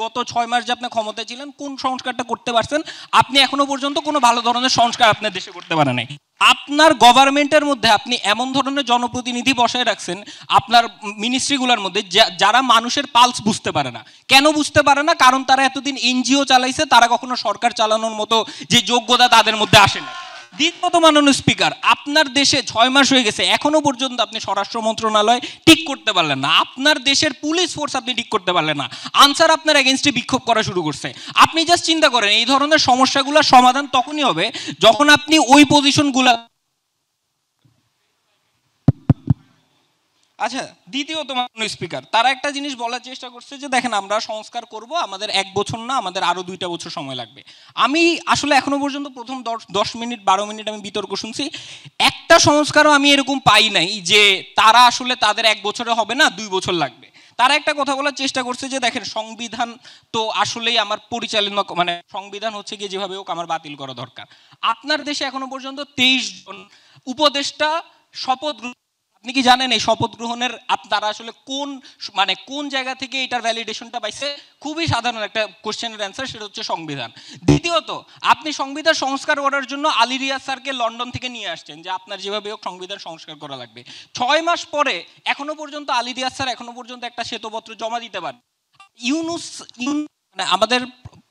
গত 6 মাস যে আপনি ক্ষমতায় ছিলেন, কোন সংস্কারটা করতে পারছেন? আপনি এখনো পর্যন্ত কোনো ভালো ধরনের সংস্কার আপনার দেশে করতে পারেন নাই। আপনার গভর্নমেন্টের মধ্যে আপনি এমন ধরনের জনপ্রতিনিধি বসায় রাখছেন আপনার মিনিস্ট্রিগুলোর মধ্যে যারা মানুষের পালস বুঝতে পারে না। কেন বুঝতে পারে না? কারণ তারা এতদিন এনজিও চালাইছে, তারা কখনো সরকার চালানোর মতো যে যোগ্যতা তাদের মধ্যে আসে না। দ্বিতীয়ত মাননীয় স্পিকার, আপনার দেশে 6 মাস হয়ে গেছে, এখনো পর্যন্ত আপনি স্বরাষ্ট্র মন্ত্রণালয় ঠিক করতে পারলেন না, আপনার দেশের পুলিশ ফোর্স আপনি ঠিক করতে পারলেন না, আনসার আপনার এগেনস্টে বিক্ষোভ করা শুরু করছে। আপনি জাস্ট চিন্তা করেন এই ধরনের সমস্যাগুলোর সমাধান তখনই হবে যখন আপনি ওই পজিশনগুলা। আচ্ছা, দ্বিতীয়ত মাননীয় স্পিকার, তারা একটা জিনিস বলার চেষ্টা করছে যে দেখেন আমরা সংস্কার করব, আমাদের 1 বছর না, আমাদের আরো 2টা বছর সময় লাগবে। আমি আসলে এখনো পর্যন্ত প্রথম 10 মিনিট 12 মিনিট আমি বিতর্ক শুনছি, একটা সংস্কারও আমি এরকম পাই নাই যে তারা আসলে তাদের 1 বছরে হবে না, 2 বছর লাগবে। তারা একটা কথা বলার চেষ্টা করছে যে দেখেন সংবিধান তো আসলেই আমার পরিচালনা, মানে সংবিধান হচ্ছে গিয়ে যেভাবে হোক আমার বাতিল করা দরকার। আপনার দেশে এখনো পর্যন্ত 23 জন উপদেষ্টা শপথ, আপনি কি জানেন এই শপথ গ্রহণের তারা আসলে কোন জায়গা থেকে এটার ভ্যালিডেশনটা পাইছে? খুবই সাধারণ একটা কোশ্চেনের অ্যান্সার, সেটা হচ্ছে সংবিধান। দ্বিতীয়ত, আপনি সংবিধান সংস্কার করার জন্য আলী রিয়াজ স্যারকে লন্ডন থেকে নিয়ে আসছেন যে আপনার যেভাবে হোক সংবিধান সংস্কার করা লাগবে। 6 মাস পরে এখনো পর্যন্ত আলী রিয়াজ স্যার এখনো পর্যন্ত একটা শ্বেতপত্র জমা দিতে পারে। ইউনূস মানে আমাদের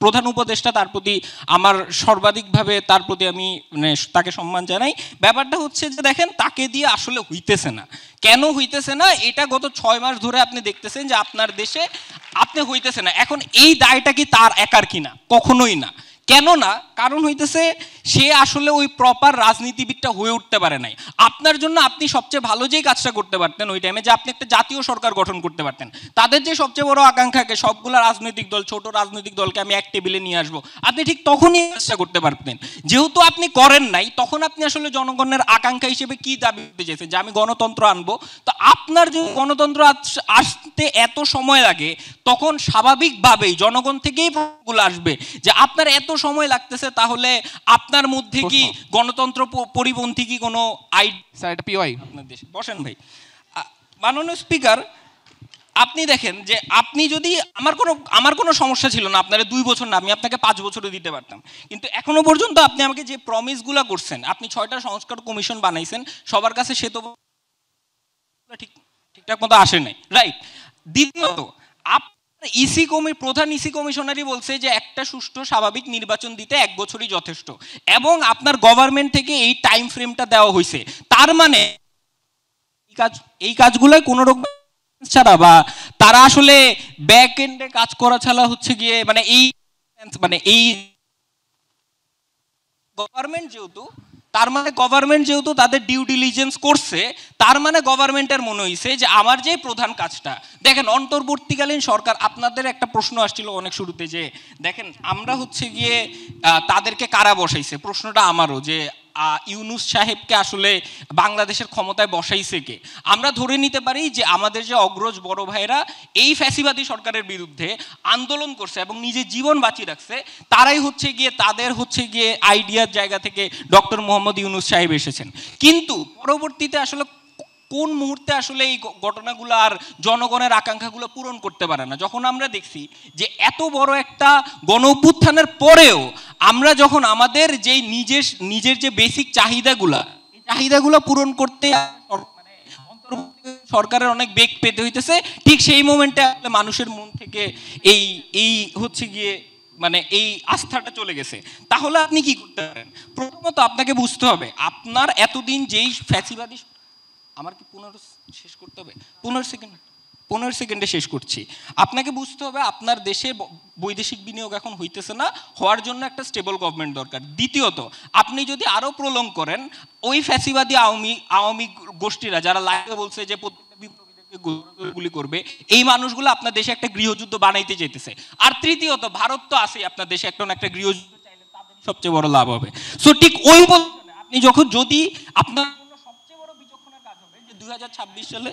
প্রধান উপদেষ্টা, তার প্রতি আমার সর্বাধিকভাবে তার প্রতি আমি মানে তাকে সম্মান জানাই। ব্যাপারটা হচ্ছে যে দেখেন তাকে দিয়ে আসলে হইতেছে না। কেন হইতেছে না? এটা গত 6 মাস ধরে আপনি দেখতেছেন যে আপনার দেশে আপনি হইতেছে না। এখন এই দায়টা কি তার একার কিনা? কখনোই না। কেন না? কারণ হইতেছে সে আসলে ওই প্রপার রাজনীতিবিদটা হয়ে উঠতে পারে নাই। আপনার জন্য আপনি সবচেয়ে ভালো যেই কাজটা করতে পারতেন ওই টাইমে, যে আপনি একটা জাতীয় সরকার গঠন করতে পারতেন। তাদের যে সবচেয়ে বড় আকাঙ্ক্ষাকে সবগুলো রাজনৈতিক দল, ছোট রাজনৈতিক দলকে আমি এক টেবিলে নিয়ে আসবো, আপনি ঠিক তখনই কাজটা করতে পারতেন। যেহেতু আপনি করেন নাই, তখন আপনি আসলে জনগণের আকাঙ্ক্ষা হিসেবে কি দাবি করতে চেয়েছেন? যে আমি গণতন্ত্র আনবো। তো আপনার যদি গণতন্ত্র আসতে এত সময় লাগে, তখন স্বাভাবিকভাবেই জনগণ থেকেই গুলো আসবে যে আপনার এত সময় লাগতেছে, তাহলে আপনার মধ্যে কি গণতন্ত্র পরিপন্থী কি কোনো আপনার দেশে? বসেন ভাই। মাননীয় স্পিকার, আপনি দেখেন যে আপনি যদি আমার কোনো সমস্যা ছিল না আপনার 2 বছর না, আমি আপনাকে 5 বছরও দিতে পারতাম। কিন্তু এখনো পর্যন্ত আপনি আমাকে যে প্রমিসগুলো করছেন, আপনি 6টা সংস্কার কমিশন বানাইছেন, সবার কাছে সে তো ঠিকঠাক মতো আসে নাই, রাইট? দ্বিতীয়ত, প্রধান ইসি কমিশনারই বলছে যে একটা সুষ্ঠু স্বাভাবিক নির্বাচন দিতে 1 বছরই যথেষ্ট, এবং আপনার গভর্নমেন্ট থেকে এই টাইম ফ্রেমটা দেওয়া হয়েছে। তার মানে এই কাজগুলোয় কোনো রকম ছাড়া বা তারা আসলে ব্যাক এন্ডে কাজ করা ছাড়া হচ্ছে গিয়ে মানে এই গভর্নমেন্ট যেহেতু তার মানে গভর্নমেন্ট যেহেতু তাদের ডিউ ডিলিজেন্স করছে, তার মানে গভর্নমেন্টের মনে হয়েছে যে আমার যে প্রধান কাজটা, দেখেন অন্তর্বর্তীকালীন সরকার, আপনাদের একটা প্রশ্ন আসছিল অনেক শুরুতে যে দেখেন আমরা হচ্ছে গিয়ে তাদেরকে কারা বসাইছে, প্রশ্নটা আমারও যে ইউনূস সাহেবকে আসলে বাংলাদেশের ক্ষমতায় বসাইছে কে। আমরা ধরে নিতে পারি যে আমাদের যে অগ্রজ বড় ভাইরা এই ফ্যাসিবাদী সরকারের বিরুদ্ধে আন্দোলন করছে এবং নিজের জীবন বাঁচিয়ে রাখছে, তারাই হচ্ছে গিয়ে তাদের হচ্ছে গিয়ে আইডিয়ার জায়গা থেকে ডক্টর মোহাম্মদ ইউনূস সাহেব এসেছেন। কিন্তু পরবর্তীতে আসলে কোন মুহূর্তে আসলে এই ঘটনাগুলো আর জনগণের আকাঙ্ক্ষাগুলো পূরণ করতে পারে না, যখন আমরা দেখছি যে এত বড় একটা গণ অভ্যুত্থানের পরেও আমরা যখন আমাদের যে নিজের যে বেসিক চাহিদাগুলো পূরণ করতে সরকারের অনেক বেগ পেতে হইতেছে, ঠিক সেই মোমেন্টে মানুষের মন থেকে এই হচ্ছে গিয়ে মানে এই আস্থাটা চলে গেছে। তাহলে আপনি কি করতে পারেন? প্রথমত আপনাকে বুঝতে হবে আপনার এতদিন যেই ফ্যাসিবাদী, আমার কি 15 শেষ করতে হবে? 15 সেকেন্ডে শেষ করছি। আপনাকে বুঝতে হবে আপনার দেশে বৈদেশিক বিনিয়োগ এখন হইতেছে না, হওয়ার জন্য একটা স্টেবল গভর্নমেন্ট দরকার। দ্বিতীয়ত, আপনি যদি আরও প্রলং করেন, ওই ফ্যাসিবাদী আওয়ামী গোষ্ঠীরা যারা লাইভে বলছে যে প্রত্যেকটা বিপ্লবীদেরকে গুলি করবে, এই মানুষগুলো আপনার দেশে একটা গৃহযুদ্ধ বানাইতে চাইতেছে। আর তৃতীয়ত, ভারত তো আছেই আপনার দেশে, একটা গৃহযুদ্ধ চাইলে তাদের সবচেয়ে বড় লাভ হবে। সো ঠিক ওই আপনি যদি আপনার 2026 সালে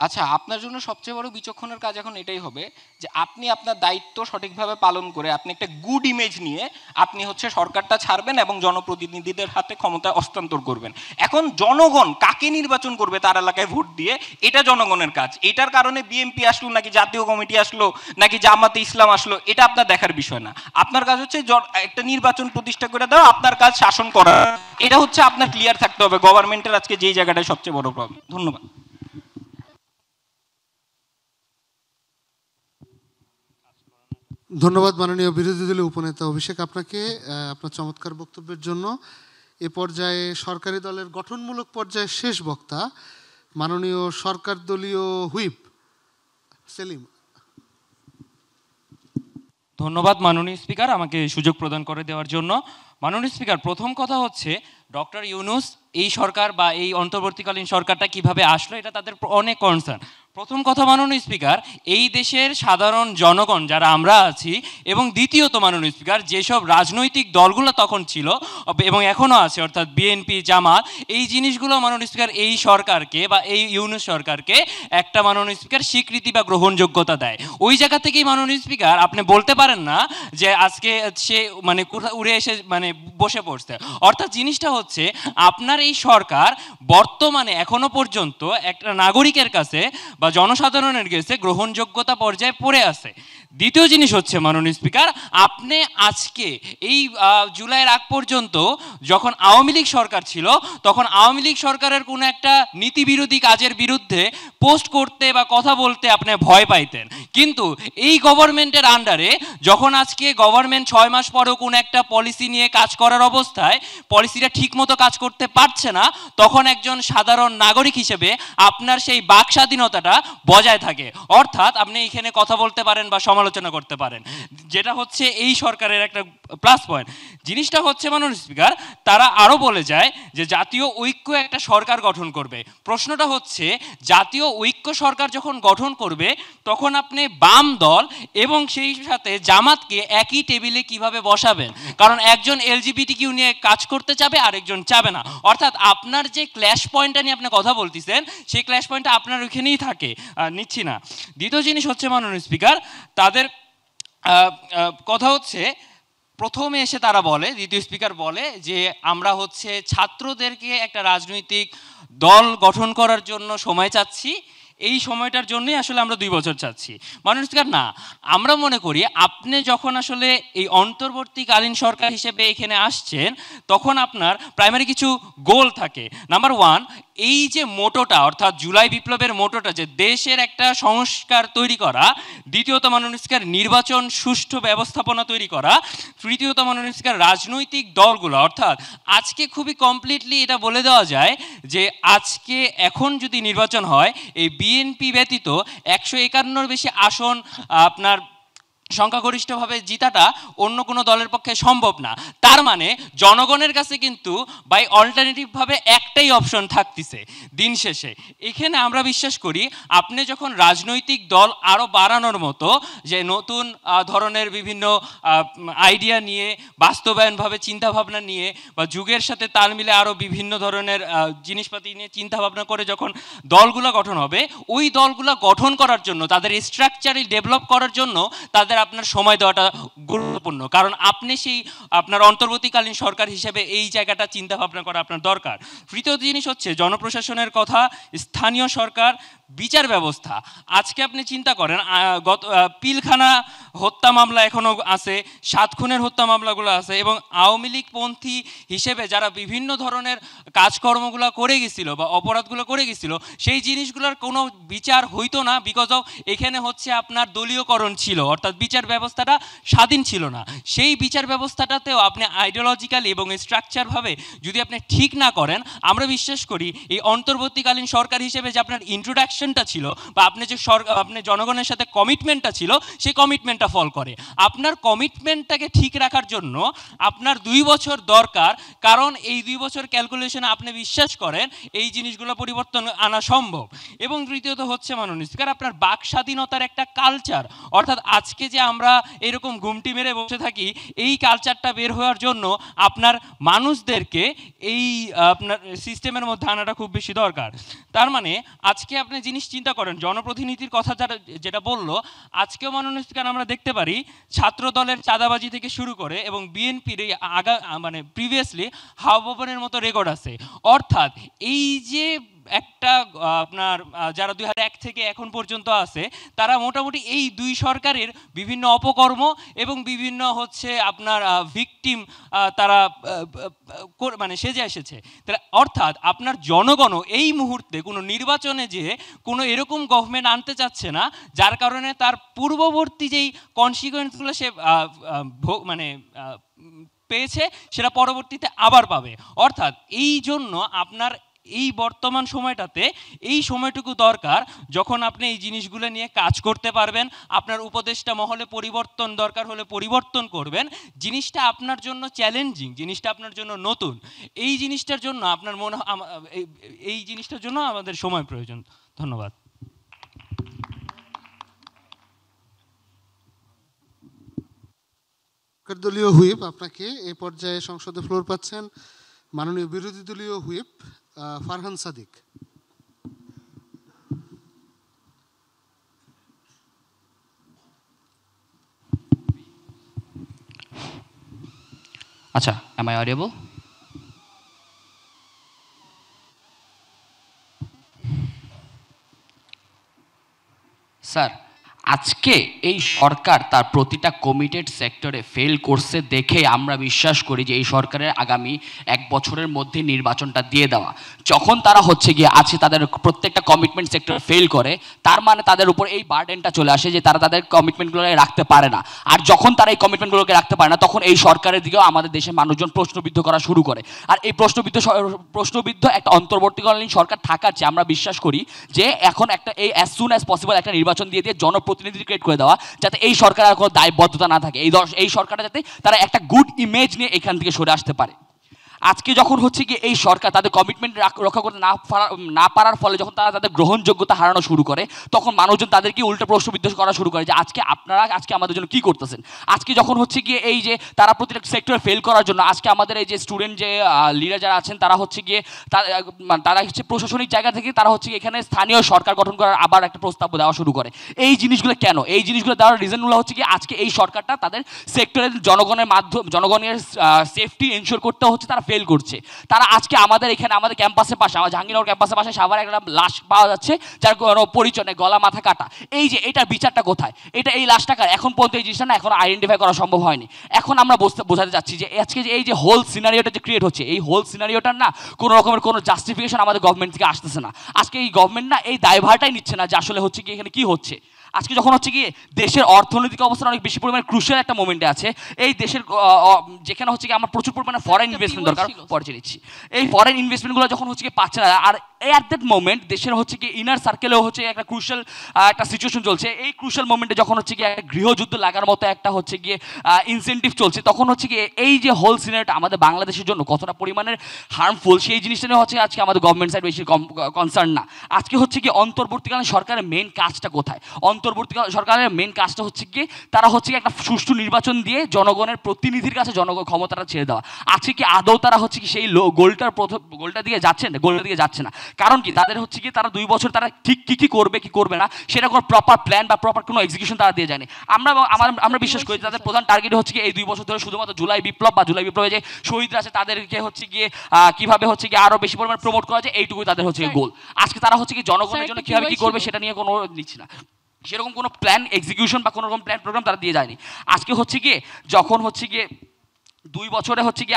আচ্ছা, আপনার জন্য সবচেয়ে বড় বিচক্ষণের কাজ এখন এটাই হবে যে আপনি আপনার দায়িত্ব সঠিকভাবে পালন করে আপনি একটা গুড ইমেজ নিয়ে আপনি হচ্ছে সরকারটা ছাড়বেন এবং জনপ্রতিনিধিদের হাতে ক্ষমতা হস্তান্তর করবেন। এখন জনগণ কাকে নির্বাচন করবে তার এলাকায় ভোট দিয়ে, এটা জনগণের কাজ। এটার কারণে বিএনপি আসলো নাকি জাতীয় কমিটি আসলো নাকি জামাতে ইসলাম আসলো, এটা আপনার দেখার বিষয় না। আপনার কাজ হচ্ছে একটা নির্বাচন প্রতিষ্ঠা করে দেওয়া, আপনার কাজ শাসন করা। এটা হচ্ছে আপনার ক্লিয়ার থাকতে হবে গভর্নমেন্টের আজকে যেই জায়গাটায় সবচেয়ে বড় প্রবলেম। ধন্যবাদ। ধন্যবাদ মাননীয় বিরোধী দলীয় উপনেতা অভিষেক আপনাকে আপনার চমৎকার বক্তব্যের জন্য। এ পর্যায়ে সরকারি দলের গঠনমূলক পর্যায়ে শেষ বক্তা মাননীয় সরকার দলীয় হুইপ সেলিম। ধন্যবাদ মাননীয় স্পিকার আমাকে সুযোগ প্রদান করে দেওয়ার জন্য। মাননীয় স্পিকার, প্রথম কথা হচ্ছে ডক্টর ইউনূস এই সরকার বা এই অন্তর্বর্তীকালীন সরকারটা কিভাবে আসলো, এটা তাদের অনেক কনসার্ন। প্রথম কথা মাননীয় স্পিকার, এই দেশের সাধারণ জনগণ যারা আমরা আছি, এবং দ্বিতীয়ত মাননীয় স্পিকার যেসব রাজনৈতিক দলগুলো তখন ছিল এবং এখনও আছে, অর্থাৎ বিএনপি, জামাত, এই জিনিসগুলো মাননীয় স্পিকার এই সরকারকে বা এই ইউনূস সরকারকে একটা মাননীয় স্পিকার স্বীকৃতি বা গ্রহণযোগ্যতা দেয়। ওই জায়গা থেকেই মাননীয় স্পিকার আপনি বলতে পারেন না যে আজকে সে মানে কোথাও উড়ে এসে মানে বসে পড়ছে। অর্থাৎ জিনিসটা হচ্ছে আপনার এই সরকার বর্তমানে এখনো পর্যন্ত একটা নাগরিকের কাছে বা জনসাধারণের কাছে গ্রহণযোগ্যতা পর্যায়ে পড়ে আছে। দ্বিতীয় জিনিস হচ্ছে মাননীয় স্পিকার, আপনি আজকে এই জুলাইয়ের আগ পর্যন্ত যখন আওয়ামী লীগ সরকার ছিল, তখন আওয়ামী লীগ সরকারের কোনো একটা নীতিবিরোধী কাজের বিরুদ্ধে পোস্ট করতে বা কথা বলতে আপনি ভয় পাইতেন। কিন্তু এই গভর্নমেন্টের আন্ডারে যখন আজকে গভর্নমেন্ট 6 মাস পরেও কোনো একটা পলিসি নিয়ে কাজ করার অবস্থায় পলিসিটা ঠিকমতো কাজ করতে পারছে না, তখন একজন সাধারণ নাগরিক হিসেবে আপনার সেই বাক স্বাধীনতাটা বজায় থাকে। অর্থাৎ আপনি এখানে কথা বলতে পারেন বা সমালোচনা করতে পারেন, যেটা হচ্ছে এই সরকারের একটা প্লাস পয়েন্ট। জিনিসটা হচ্ছে মাননীয় স্পিকার, তারা আরও বলে যায় যে জাতীয় ঐক্য একটা সরকার গঠন করবে। প্রশ্নটা হচ্ছে জাতীয় ঐক্য সরকার যখন গঠন করবে তখন আপনি বাম দল এবং সেই সাথে জামাতকে একই টেবিলে কিভাবে বসাবেন? কারণ একজন এলজিবিটিকিউ নিয়ে কাজ করতে চাবে, আরেকজন চাবে না। অর্থাৎ আপনার যে ক্ল্যাশ পয়েন্টটা নিয়ে আপনি কথা বলতেছেন, সেই ক্ল্যাশ পয়েন্টটা আপনার ওইখানেই থাকে, নিচ্ছি না। দ্বিতীয় জিনিস হচ্ছে মাননীয় স্পিকার, তাদের কথা হচ্ছে প্রথমে এসে তারা বলে, দ্বিতীয় স্পিকার বলে যে আমরা হচ্ছে ছাত্রদেরকে একটা রাজনৈতিক দল গঠন করার জন্য সময় চাচ্ছি, এই সময়টার জন্যই আসলে আমরা 2 বছর চাচ্ছি। মাননীয় স্পিকার, না, আমরা মনে করি আপনি যখন আসলে এই অন্তর্বর্তীকালীন সরকার হিসেবে এখানে আসছেন, তখন আপনার প্রাইমারি কিছু গোল থাকে। নাম্বার 1, এই যে মোটোটা, অর্থাৎ জুলাই বিপ্লবের মোটোটা যে দেশের একটা সংস্কার তৈরি করা, দ্বিতীয়ত মাননীয় স্পিকার নির্বাচন সুষ্ঠু ব্যবস্থাপনা তৈরি করা, তৃতীয়ত মাননীয় স্পিকার রাজনৈতিক দলগুলো, অর্থাৎ আজকে খুবই কমপ্লিটলি এটা বলে দেওয়া যায় যে আজকে এখন যদি নির্বাচন হয়, এই বিএনপি ব্যতীত 151-র বেশি আসন আপনার সংখ্যাগরিষ্ঠভাবে জিতাটা অন্য কোনো দলের পক্ষে সম্ভব না। তার মানে জনগণের কাছে কিন্তু বাই অল্টারনেটিভভাবে একটাই অপশন থাকতেছে দিন শেষে। এখানে আমরা বিশ্বাস করি আপনি যখন রাজনৈতিক দল আরও বাড়ানোর মতো যে নতুন ধরনের বিভিন্ন আইডিয়া নিয়ে, বাস্তবায়নভাবে চিন্তাভাবনা নিয়ে বা যুগের সাথে তাল মিলে আরও বিভিন্ন ধরনের জিনিসপাতি নিয়ে চিন্তাভাবনা করে যখন দলগুলো গঠন হবে, ওই দলগুলো গঠন করার জন্য, তাদের স্ট্রাকচারাল ডেভেলপ করার জন্য তাদের আপনার সময় দেওয়াটা গুরুত্বপূর্ণ। কারণ আপনি সেই আপনার অন্তর্বর্তীকালীন সরকার হিসেবে এই জায়গাটা চিন্তা ভাবনা করা আপনার দরকার। তৃতীয় জিনিস হচ্ছে জনপ্রশাসনের কথা, স্থানীয় সরকার, বিচার ব্যবস্থা। আজকে আপনি চিন্তা করেন গত পিলখানা হত্যা মামলা এখনও আছে, 7 খুনের হত্যা মামলাগুলো আছে, এবং আওয়ামী লীগপন্থী হিসেবে যারা বিভিন্ন ধরনের কাজকর্মগুলো করে গেছিল বা অপরাধগুলো করে গেছিল, সেই জিনিসগুলোর কোনো বিচার হইতো না, বিকজ অফ এখানে হচ্ছে আপনার দলীয়করণ ছিল, অর্থাৎ বিচার ব্যবস্থাটা স্বাধীন ছিল না। সেই বিচার ব্যবস্থাটাতেও আপনি আইডিওলজিক্যালি এবং স্ট্রাকচারভাবে যদি আপনি ঠিক না করেন, আমরা বিশ্বাস করি এই অন্তর্বর্তীকালীন সরকার হিসেবে যে আপনার ইন্ট্রোডাকশনটা ছিল বা আপনি যে আপনি জনগণের সাথে কমিটমেন্টটা ছিল, সেই কমিটমেন্টটা ফল করে। আপনার কমিটমেন্টটাকে ঠিক রাখার জন্য আপনার 2 বছর দরকার, কারণ এই 2 বছর ক্যালকুলেশনে আপনি বিশ্বাস করেন এই জিনিসগুলো পরিবর্তন আনা সম্ভব। এবং তৃতীয়ত হচ্ছে মাননীয় স্পিকার, আপনার বাক স্বাধীনতার একটা কালচার, অর্থাৎ আজকে যে আমরা এরকম ঘুমটি মেরে বসে থাকি, এই কালচারটা বের হওয়ার জন্য আপনার মানুষদেরকে এই আপনার সিস্টেমের মধ্যে আনাটা খুব বেশি দরকার। তার মানে আজকে আপনি জিনিস চিন্তা করেন, জনপ্রতিনিধির কথা যেটা বললো, আজকেও মাননীয় স্পিকার আমরা দেখতে পারি ছাত্র দলের চাঁদাবাজি থেকে শুরু করে এবং বিএনপির মানে প্রিভিয়াসলি হাওয়া ভবনের মতো রেকর্ড আছে। অর্থাৎ এই যে একটা আপনার যারা 2001 থেকে এখন পর্যন্ত আছে, তারা মোটামুটি এই 2 সরকারের বিভিন্ন অপকর্ম এবং বিভিন্ন হচ্ছে আপনার ভিকটিম তারা মানে সেজে এসেছে। অর্থাৎ আপনার জনগণও এই মুহূর্তে কোনো নির্বাচনে যে কোনো এরকম গভর্নমেন্ট আনতে চাচ্ছে না, যার কারণে তার পূর্ববর্তী যেই কনসিকুয়েন্সগুলো সে মানে পেয়েছে সেটা পরবর্তীতে আবার পাবে। অর্থাৎ এই জন্য আপনার এই বর্তমান সময়টাতে এই সময়টুকু দরকার যখন আপনি এই জিনিসগুলো নিয়ে কাজ করতে পারবেন। আপনার উপদেষ্টা মহলে পরিবর্তন দরকার হলে পরিবর্তন করবেন। জিনিসটা আপনার জন্য চ্যালেঞ্জিং, জিনিসটা আপনার জন্য নতুন, এই জিনিসটার জন্য আপনার এই জিনিসটার জন্য আমাদের সময় প্রয়োজন। ধন্যবাদ। দলীয় হুইপ, আপনাকে এই পর্যায়ে সংসদে ফ্লোর পাচ্ছেন মাননীয় বিরোধী দলীয় হুইপ ফারহান সাদিক। আচ্ছা, am I audible? স্যার, আজকে এই সরকার তার প্রতিটা কমিটেড সেক্টরে ফেল করছে দেখে আমরা বিশ্বাস করি যে এই সরকারের আগামী 1 বছরের মধ্যে নির্বাচনটা দিয়ে দেওয়া। যখন তারা হচ্ছে গিয়ে আছে তাদের প্রত্যেকটা কমিটমেন্ট সেক্টর ফেল করে, তার মানে তাদের উপর এই বার্ডেনটা চলে আসে যে তারা তাদের কমিটমেন্টগুলোকে রাখতে পারে না। আর যখন তারা এই কমিটমেন্টগুলোকে রাখতে পারে না, তখন এই সরকারের দিকেও আমাদের দেশের মানুষজন প্রশ্নবিদ্ধ করা শুরু করে। আর এই প্রশ্নবিদ্ধ একটা অন্তর্বর্তীকালীন সরকার থাকার চেয়ে আমরা বিশ্বাস করি যে এখন একটা এই অ্যাজ সুন অ্যাজ পসিবল একটা নির্বাচন দিয়ে জনপ্রতিনিধি ক্রিয়েট করে দেওয়া, যাতে এই সরকারের কোনো দায়বদ্ধতা না থাকে, এই সরকারটা যাতে তারা একটা গুড ইমেজ নিয়ে এখান থেকে সরে আসতে পারে। আজকে যখন হচ্ছে কি এই সরকার তাদের কমিটমেন্ট রক্ষা করতে না পারার ফলে যখন তারা তাদের গ্রহণযোগ্যতা হারানো শুরু করে, তখন মানুষজন তাদেরকে উল্টো প্রশ্নবিদ্ধ করা শুরু করে যে আজকে আপনারা আজকে আমাদের জন্য কী করতেছেন। আজকে যখন হচ্ছে গিয়ে এই যে তারা প্রতিটা সেক্টরে ফেল করার জন্য আজকে আমাদের এই যে স্টুডেন্ট যে লিডার যারা আছেন, তারা হচ্ছে গিয়ে তারা হচ্ছে প্রশাসনিক জায়গা থেকে তারা হচ্ছে এখানে স্থানীয় সরকার গঠন করার আবার একটা প্রস্তাব দেওয়া শুরু করে। এই জিনিসগুলো কেন? এই জিনিসগুলো দেওয়ার রিজনগুলো হচ্ছে কি আজকে এই সরকারটা তাদের সেক্টরের জনগণের সেফটি এনশিওর করতে হচ্ছে তারা ফেল করছে। তারা আজকে আমাদের এখানে আমাদের ক্যাম্পাসের পাশে, আমার জাহাঙ্গীরনগর ক্যাম্পাসের পাশে সাভারে একটা লাশ পাওয়া যাচ্ছে যার কোনো পরিচয় নেই, গলা মাথা কাটা। এই যে এটার বিচারটা কোথায়? এই লাশটা কার? এখন পর্যন্ত এই জিনিসটা না এখন আইডেন্টিফাই করা সম্ভব হয়নি। এখন আমরা বোঝাতে চাচ্ছি যে আজকে যে এই যে হোল সিনারিওটা যে ক্রিয়েট হচ্ছে, এই হোল সিনারিওটার না কোনো রকমের কোনো জাস্টিফিকেশন আমাদের গভর্নমেন্ট থেকে আসতেছে না। আজকে এই গভর্নমেন্ট না এই দায়ভারটাই নিচ্ছে না যে আসলে হচ্ছে কি এখানে কি হচ্ছে। আজকে যখন হচ্ছে কি দেশের অর্থনৈতিক অবস্থা অনেক বেশি পরিমাণে ক্রুশিয়াল একটা মোমেন্টে আছে, এই দেশের যেখানে হচ্ছে কি আমার প্রচুর পরিমাণে ফরেন ইনভেস্টমেন্ট দরকার, পরে নিচ্ছি এই ফরেন ইনভেস্টমেন্টগুলো যখন হচ্ছে কি পাচ্ছে না, আর অ্যাট দ্যাট মোমেন্ট দেশের হচ্ছে কি ইনার সার্কেলেও হচ্ছে একটা ক্রুশাল একটা সিচুয়েশন চলছে। এই ক্রুশাল মোমেন্টে যখন হচ্ছে গিয়ে গৃহযুদ্ধ লাগার মতো একটা হচ্ছে গিয়ে ইনসেন্টিভ চলছে, তখন হচ্ছে গিয়ে এই যে হোল সিনারিটা আমাদের বাংলাদেশের জন্য কতটা পরিমাণের হার্মফুল সেই জিনিসটা নিয়ে হচ্ছে আজকে আমাদের গভর্নমেন্ট সাইড বেশি কনসার্ন না। আজকে হচ্ছে কি অন্তর্বর্তীকালীন সরকারের মেইন কাজটা কোথায়? অন্তর্বর্তীকালীন সরকারের মেইন কাজটা হচ্ছে গিয়ে তারা হচ্ছে কি একটা সুষ্ঠু নির্বাচন দিয়ে জনগণের প্রতিনিধির কাছে জনগণ ক্ষমতাটা ছেড়ে দেওয়া। আজকে কি আদৌ তারা হচ্ছে কি সেই গোলটার দিকে যাচ্ছে না? গোলটার দিকে যাচ্ছে না। কারণ কি তাদের হচ্ছে কি তারা 2 বছর তারা ঠিক কি করবে কি করবে না সেটা কোনো প্রপার প্ল্যান বা প্রপার কোনো এক্সিকিউশন তারা দিয়ে যায়নি। আমরা বিশ্বাস করি তাদের প্রধান টার্গেট হচ্ছে কি এই 2 বছর ধরে শুধুমাত্র জুলাই বিপ্লবে যে শহীদরা আছে তাদেরকে হচ্ছে গিয়ে কিভাবে হচ্ছে গিয়ে আরো বেশি পরিমাণে প্রমোট করা যায় এইটুকুই তাদের হচ্ছে গোল। আজকে তারা হচ্ছে কি জনগণের জন্য কিভাবে কি করবে সেটা নিয়ে কোনো নিচ্ছে না, সেরকম কোনো প্ল্যান এক্সিকিউশন বা কোনো রকম প্ল্যান প্রোগ্রাম তারা দিয়ে যায়নি। আজকে হচ্ছে গিয়ে যখন হচ্ছে গিয়ে 2 বছরে হচ্ছে কি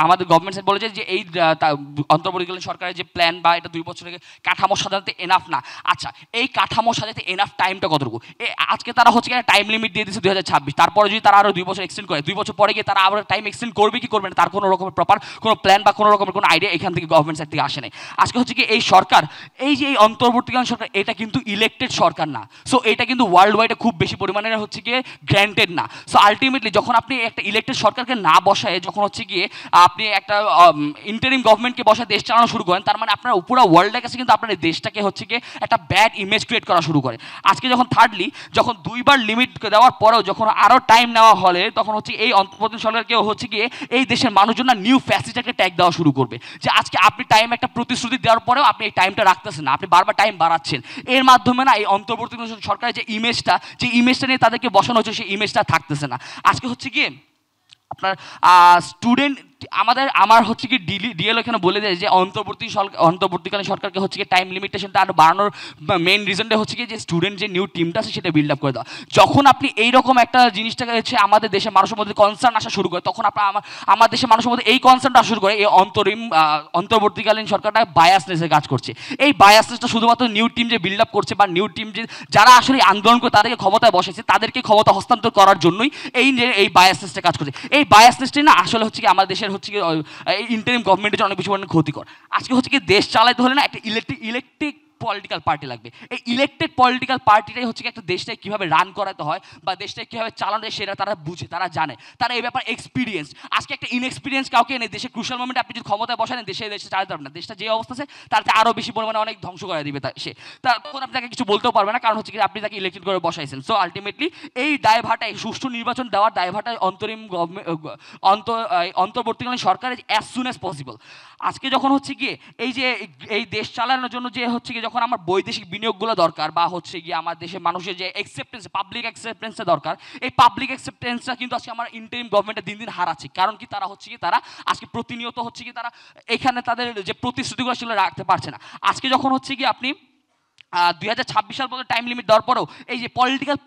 আমাদের গভর্নমেন্ট সাইড বলেছে যে এই অন্তর্বর্তীকালীন সরকারের যে প্ল্যান বা এটা 2 বছরের কাঠামো সাজাতে এনাফ না। আচ্ছা, এই কাঠামো সাজাতে এনাফ টাইমটা কতটুকু? আজকে তারা হচ্ছে কি টাইম লিমিট দিয়ে দিচ্ছে 2026, তারপরে যদি তারা আরও 2 বছর এক্সটেন্ড করে 2 বছর পরে গিয়ে তারা আবার টাইম এক্সটেন্ড করবে কি করবে না তার কোনো রকমের প্রপার কোনো প্ল্যান বা কোনো রকমের কোনো আইডিয়া এখান থেকে গভর্নমেন্ট সাইড থেকে আসে নাই। আজকে হচ্ছে কি এই সরকার এই যে এই অন্তর্বর্তীকালীন সরকার এটা কিন্তু ইলেক্টেড সরকার না। সো এটা কিন্তু ওয়ার্ল্ড ওয়াইডে খুব বেশি পরিমাণে হচ্ছে গিয়ে গ্র্যান্টেড না। সো আলটিমেটলি যখন আপনি একটা ইলেক্টেড সরকারকে না বসায় যখন হচ্ছে গিয়ে আপনি একটা ইন্টারিম গভর্নমেন্টকে বসায় দেশ চালানো শুরু করেন, তার মানে আপনার পুরো ওয়ার্ল্ডের কাছে কিন্তু আপনার এই দেশটাকে হচ্ছে গিয়ে একটা ব্যাড ইমেজ ক্রিয়েট করা শুরু করে। আজকে যখন থার্ডলি যখন 2 বার লিমিট দেওয়ার পরেও যখন আরও টাইম নেওয়া হলে তখন হচ্ছে এই অন্তর্বর্তীকালীন সরকারকে হচ্ছে গিয়ে এই দেশের মানুষজন না নিউ ফ্যাসিটাকে ট্যাগ দেওয়া শুরু করবে যে আজকে আপনি টাইম একটা প্রতিশ্রুতি দেওয়ার পরেও আপনি এই টাইমটা রাখতেছেন না, আপনি বারবার টাইম বাড়াচ্ছেন। এর মাধ্যমে না এই অন্তর্বর্তীকালীন সরকারের যে ইমেজটা নিয়ে তাদেরকে বসানো হচ্ছে সেই ইমেজটা থাকতেছে না। আজকে হচ্ছে গিয়ে আপনার স্টুডেন্ট আমার হচ্ছে কি ডিএল এখানে বলে দেয় যে অন্তর্বর্তীকালীন সরকারকে হচ্ছে কি টাইম লিমিটেশনটা আরও বাড়ানোর মেইন রিজনটা হচ্ছে কি যে স্টুডেন্ট যে নিউ টিমটা আছে সেটা বিল্ড আপ করে দেওয়া। যখন আপনি এইরকম একটা জিনিসটাকে হচ্ছে আমাদের দেশের মানুষের মধ্যে কনসার্ন আসা শুরু করে তখন আমার দেশের মানুষের মধ্যে এই কনসার্নটা আসা শুরু করে এই অন্তর্বর্তীকালীন সরকারটা বায়াসনেসে কাজ করছে। এই বায়াসনেসটা শুধুমাত্র নিউ টিম যে বিল্ড আপ করছে বা নিউ টিম যে যারা আসলে আন্দোলন করে তাদেরকে ক্ষমতায় বসেছে তাদেরকে ক্ষমতা হস্তান্তর করার জন্যই এই বায়াসনেসটা কাজ করছে। এই বায়াসনেসটাই না আসলে হচ্ছে কি আমাদের দেশের হচ্ছে কি ইন্টারিম গভর্নমেন্টের জন্য অনেক বেশি পরিমাণে ক্ষতিকর। আজকে হচ্ছে কি দেশ চালাতে হলে না একটা ইলেকট্রিক পলিটিক্যাল পার্টি লাগবে। এই ইলেক্টেড পলিটিক্যাল পার্টিটাই হচ্ছে একটা দেশটাকে কীভাবে রান করাতে হয় বা দেশটাকে কীভাবে চালানো যায় সেটা তারা বুঝে, তারা জানে, তারা এই ব্যাপারে এক্সপিরিয়েন্স। আজকে একটা ইনএক্সপিরিয়েন্স কাউকে এনে দেশে ক্রুশাল মোমেন্টে আপনি যদি ক্ষমতায় বসান দেশে চালাতে পারবেন না। দেশটা যে অবস্থা আছে তার চেয়ে আরও বেশি পরিমাণে অনেক ধ্বংস করে দিবে তখন আপনি তাকে কিছু বলতেও পারবে না, কারণ হচ্ছে কি আপনি তাকে ইলেক্টেড করে বসাইছেন। সো আলটিমেটলি এই দায়ভারটা এই সুষ্ঠু নির্বাচন দেওয়ার দায়ভারটা অন্তর্বর্তীকালীন সরকারের অ্যাজ সুন অ্যাজ পসিবল। আজকে যখন হচ্ছে গিয়ে এই দেশ চালানোর জন্য যে হচ্ছে গিয়ে যখন আমার বৈদেশিক বিনিয়োগগুলো দরকার বা হচ্ছে গিয়ে আমার দেশের মানুষের যে অ্যাকসেপ্টেন্স পাবলিক অ্যাকসেপ্টেন্সটা দরকার, এই পাবলিক অ্যাকসেপ্টেন্সটা কিন্তু আজকে আমার ইন্টারিম গভর্নমেন্টে দিন দিন হারাচ্ছে। কারণ কি তারা হচ্ছে কি তারা আজকে প্রতিনিয়ত হচ্ছে কি তারা এখানে তাদের যে প্রতিশ্রুতিগুলো সেগুলো রাখতে পারছে না। আজকে যখন হচ্ছে কি আপনি 2026 সাল পর্যন্ত টাইম লিমিট দেওয়ার পরেও এই যে পলিটিক্যাল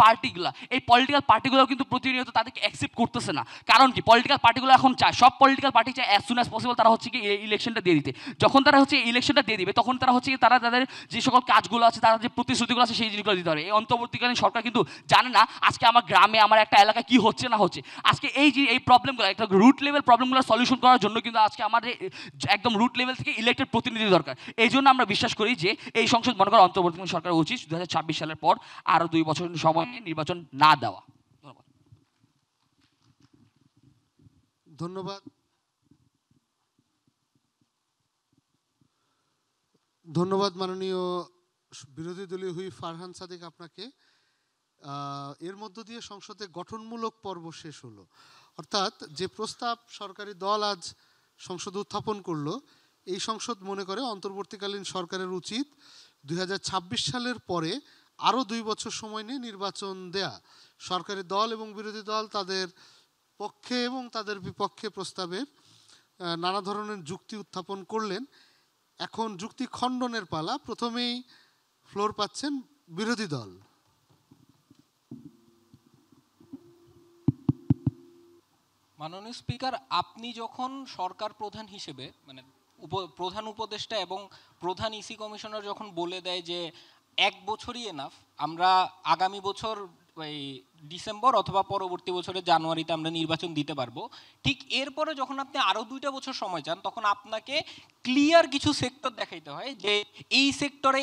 পার্টিগুলো কিন্তু প্রতিনিয়ত তাদেরকে অ্যাকসেপ্ট করতেছে না। কারণ কি পলিটিক্যাল পার্টিগুলো এখন চায়, সব পলিটিক্যাল পার্টি চায় অ্যাজ সুন অ্যাজ পসিবল তারা হচ্ছে কি ইলেকশনটা দিয়ে দিতে। যখন তারা হচ্ছে ইলেকশনটা দিয়ে দিবে তখন তারা হচ্ছে তারা তাদের যে সকল কাজগুলো আছে তারা যে প্রতিশ্রুতিগুলো আছে সেই জিনিসগুলো দিতে পারে। এই অন্তর্বর্তীকালীন সরকার কিন্তু জানে না আজকে আমার গ্রামে আমার একটা এলাকায় কি হচ্ছে না হচ্ছে। আজকে এই প্রবলেমগুলো একটা রুট লেভেল প্রবলেমগুলো সলিউশন করার জন্য কিন্তু আজকে আমাদের একদম রুট লেভেল থেকে ইলেক্টেড প্রতিনিধি দরকার। এই জন্য আমরা বিশ্বাস করি যে এই সংসদ মনে করেন অন্তর্বর্তীকালীন সরকার উচিত 2026 সালের পর আরো 2 বছর সময় নির্বাচন না দেওয়া। ধন্যবাদ। ধন্যবাদ মাননীয় বিরোধী দলীয় হুইপ ফারহান সাদিক আপনাকে। এর মধ্য দিয়ে সংসদে গঠনমূলক পর্ব শেষ হলো। অর্থাৎ যে প্রস্তাব সরকারি দল আজ সংসদে উত্থাপন করলো, এই সংসদ মনে করে অন্তর্বর্তীকালীন সরকারের উচিত 2026 সালের পরে আরও 2 বছর সময় নিয়ে নির্বাচন দেয়া। সরকারি দল এবং বিরোধী দল তাদের পক্ষে এবং তাদের বিপক্ষে প্রস্তাবের নানা ধরনের যুক্তি উত্থাপন করলেন। এখন যুক্তি খণ্ডনের পালা। প্রথমেই ফ্লোর পাচ্ছেন বিরোধী দল। মাননীয় স্পিকার, আপনি যখন সরকার প্রধান হিসেবে মানে প্রধান উপদেষ্টা এবং প্রধান ইসি কমিশনার যখন বলে দেয় যে 1 বছরই এনাফ, আমরা আগামী বছর এই ডিসেম্বর অথবা পরবর্তী বছরের জানুয়ারিতে আমরা নির্বাচন দিতে পারবো। ঠিক এরপরে যখন আপনি আরও 2টা বছর সময় চান, তখন আপনাকে ক্লিয়ার কিছু সেক্টর দেখাইতে হয় যে এই সেক্টরে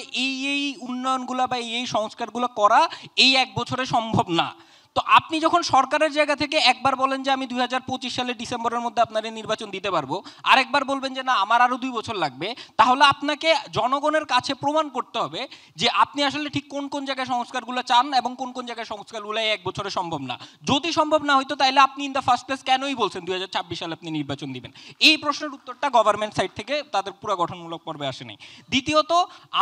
এই উন্নয়নগুলো বা এই সংস্কারগুলো করা এই 1 বছরে সম্ভব না। তো আপনি যখন সরকারের জায়গা থেকে একবার বলেন যে আমি 2025 সালের ডিসেম্বরের মধ্যে আপনার নির্বাচন দিতে পারবো, আরেকবার বলবেন যে না আমার আরও 2 বছর লাগবে, তাহলে আপনাকে জনগণের কাছে প্রমাণ করতে হবে যে আপনি আসলে ঠিক কোন কোন জায়গায় সংস্কারগুলো চান এবং কোন কোন জায়গায় সংস্কারগুলো 1 বছরে সম্ভব না। যদি সম্ভব না হইতো তাহলে আপনি ইন দ্য ফার্স্ট প্লেস কেনই বলছেন 2026 সালে আপনি নির্বাচন দিবেন? এই প্রশ্নের উত্তরটা গভর্নমেন্ট সাইড থেকে তাদের পুরো গঠনমূলক পর্বে আসে নাই। দ্বিতীয়ত,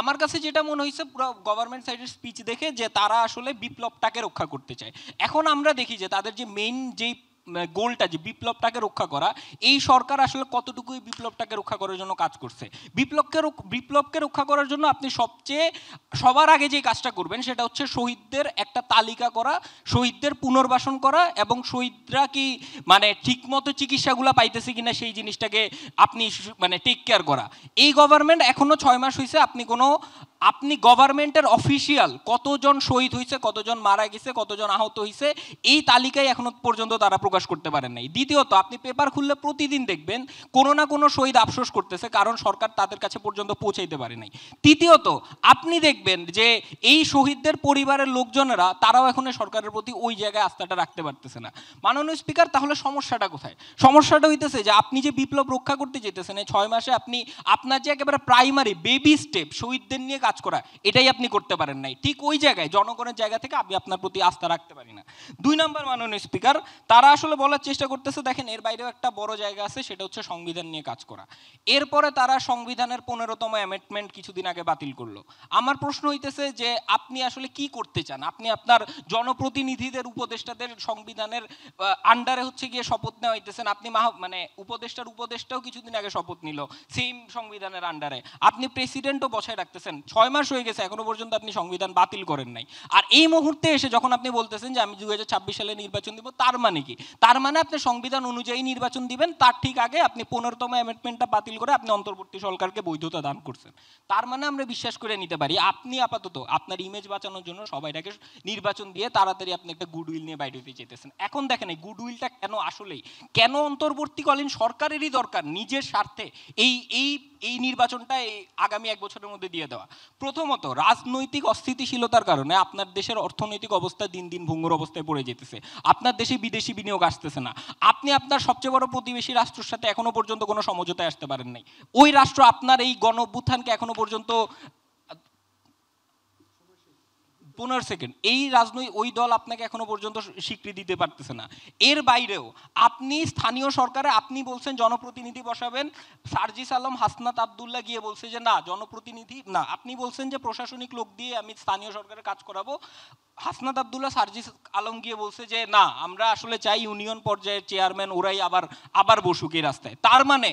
আমার কাছে যেটা মনে হয়েছে পুরো গভর্নমেন্ট সাইডের স্পিচ দেখে যে তারা আসলে বিপ্লবটাকে রক্ষা করতে চায়। এখন আমরা দেখি যে তাদের যে মেইন যেই গোলটা, যে বিপ্লবটাকে রক্ষা করা, এই সরকার আসলে কতটুকু বিপ্লবটাকে রক্ষা করার জন্য কাজ করছে। বিপ্লবকে রক্ষা করার জন্য আপনি সবার আগে যে কাজটা করবেন সেটা হচ্ছে শহীদদের একটা তালিকা করা, শহীদদের পুনর্বাসন করা এবং শহীদরা কি মানে ঠিকমতো চিকিৎসাগুলো পাইতেছে কিনা সেই জিনিসটাকে আপনি মানে টেক কেয়ার করা। এই গভর্নমেন্ট এখনো 6 মাস হয়েছে, আপনি গভর্নমেন্টের অফিসিয়াল কতজন শহীদ হয়েছে, কতজন মারা গেছে, কতজন আহত হয়েছে, এই তালিকায় এখনো পর্যন্ত তারা প্রকাশ করতে পারেন নাই। দ্বিতীয়ত, আপনি পেপার খুললে প্রতিদিন দেখবেন কোনো না কোনো শহীদ আফসোস করতেছে কারণ সরকার তাদের কাছে পর্যন্ত পৌঁছাইতে পারে নাই। তৃতীয়ত, আপনি দেখবেন যে এই শহীদদের পরিবারের লোকজনেরা তারাও এখন সরকারের প্রতি ওই জায়গায় আস্থাটা রাখতে পারতেছে না। মাননীয় স্পিকার, তাহলে সমস্যাটা কোথায়? সমস্যাটা হইতেছে যে আপনি যে বিপ্লব রক্ষা করতে যেতেছেন এই 6 মাসে আপনি আপনার যে একেবারে প্রাইমারি বেবি স্টেপ শহীদদের নিয়ে কাজ করা, এটাই আপনি করতে পারেন নাই। ঠিক ওই জায়গায় জনগণের জায়গা থেকে আমি আপনার প্রতি আস্থা রাখতে পারি না। 2 নম্বর, মাননীয় স্পিকার, তারা আসলে বলার চেষ্টা করতেছে দেখেন এর বাইরেও একটা বড় জায়গা আছে, সেটা হচ্ছে সংবিধান নিয়ে কাজ করা। এরপরে তারা সংবিধানের 15তম অ্যামেন্ডমেন্ট কিছুদিন আগে বাতিল করলো। আমার প্রশ্ন হইতেছে যে আপনি আসলে কি করতে চান? আপনি আপনার জনপ্রতিনিধিদের উপদেষ্টাদের সংবিধানের আন্ডারে হচ্ছে গিয়ে শপথ নেওয়া হইতেছেন। আপনি মানে উপদেষ্টাও কিছুদিন আগে শপথ নিল সেম সংবিধানের আন্ডারে। আপনি প্রেসিডেন্টও বসায় রাখতেছেন। 6 মাস হয়ে গেছে, এখনো পর্যন্ত আপনি সংবিধান বাতিল করেন নাই। আর এই মুহূর্তে এসে যখন আপনি বলতেছেন যে আমি 2026 সালে নির্বাচন দিব, তার মানে কি? তার মানে আপনি সংবিধান অনুযায়ী নির্বাচন দিবেন, তার ঠিক আগে আপনি 15তম অ্যামেন্ডমেন্টটা বাতিল করে আপনি অন্তর্বর্তী সরকারকে বৈধতা দান করছেন। তার মানে আমরা বিশ্বাস করে নিতে পারি আপনি আপাতত আপনার ইমেজ বাঁচানোর জন্য সবাইটাকে নির্বাচন দিয়ে তাড়াতাড়ি আপনি একটা গুডউইল নিয়ে বাইরে হতে যেতেছেন। এখন দেখেন এই গুডউইলটা কেন অন্তর্বর্তীকালীন সরকারেরই দরকার নিজের স্বার্থে এই নির্বাচনটা আগামী 1 বছরের মধ্যে দিয়ে দেওয়া। প্রথমত, রাজনৈতিক অস্থিতিশীলতার কারণে আপনার দেশের অর্থনৈতিক অবস্থা দিন দিন ভঙ্গুর অবস্থায় পড়ে যেতেছে। আপনার দেশে বিদেশি বিনিয়োগ আসতেছে না। আপনি আপনার সবচেয়ে বড় প্রতিবেশী রাষ্ট্রের সাথে এখনো পর্যন্ত কোনো সমঝোতায় আসতে পারেন নাই। ওই রাষ্ট্র আপনার এই গণ অভ্যুত্থানকে এখনো পর্যন্ত 15 সেকেন্ড ওই দল আপনাকে এখনো পর্যন্ত স্বীকৃতি দিতে পারতেছে না। এর বাইরেও আপনি স্থানীয় সরকারে আপনি বলছেন জনপ্রতিনিধি বসাবেন, সার্জিস আলম হাসনাত আবদুল্লাহ গিয়ে বলছে যে না জনপ্রতিনিধি না, আপনি বলছেন যে প্রশাসনিক লোক দিয়ে আমি স্থানীয় সরকারে কাজ করাবো। হাসনাত আবদুল্লাহ সার্জিস আলম গিয়ে বলছে যে না আমরা আসলে চাই ইউনিয়ন পর্যায়ের চেয়ারম্যান ওরাই আবার বসুক এই রাস্তায়। তার মানে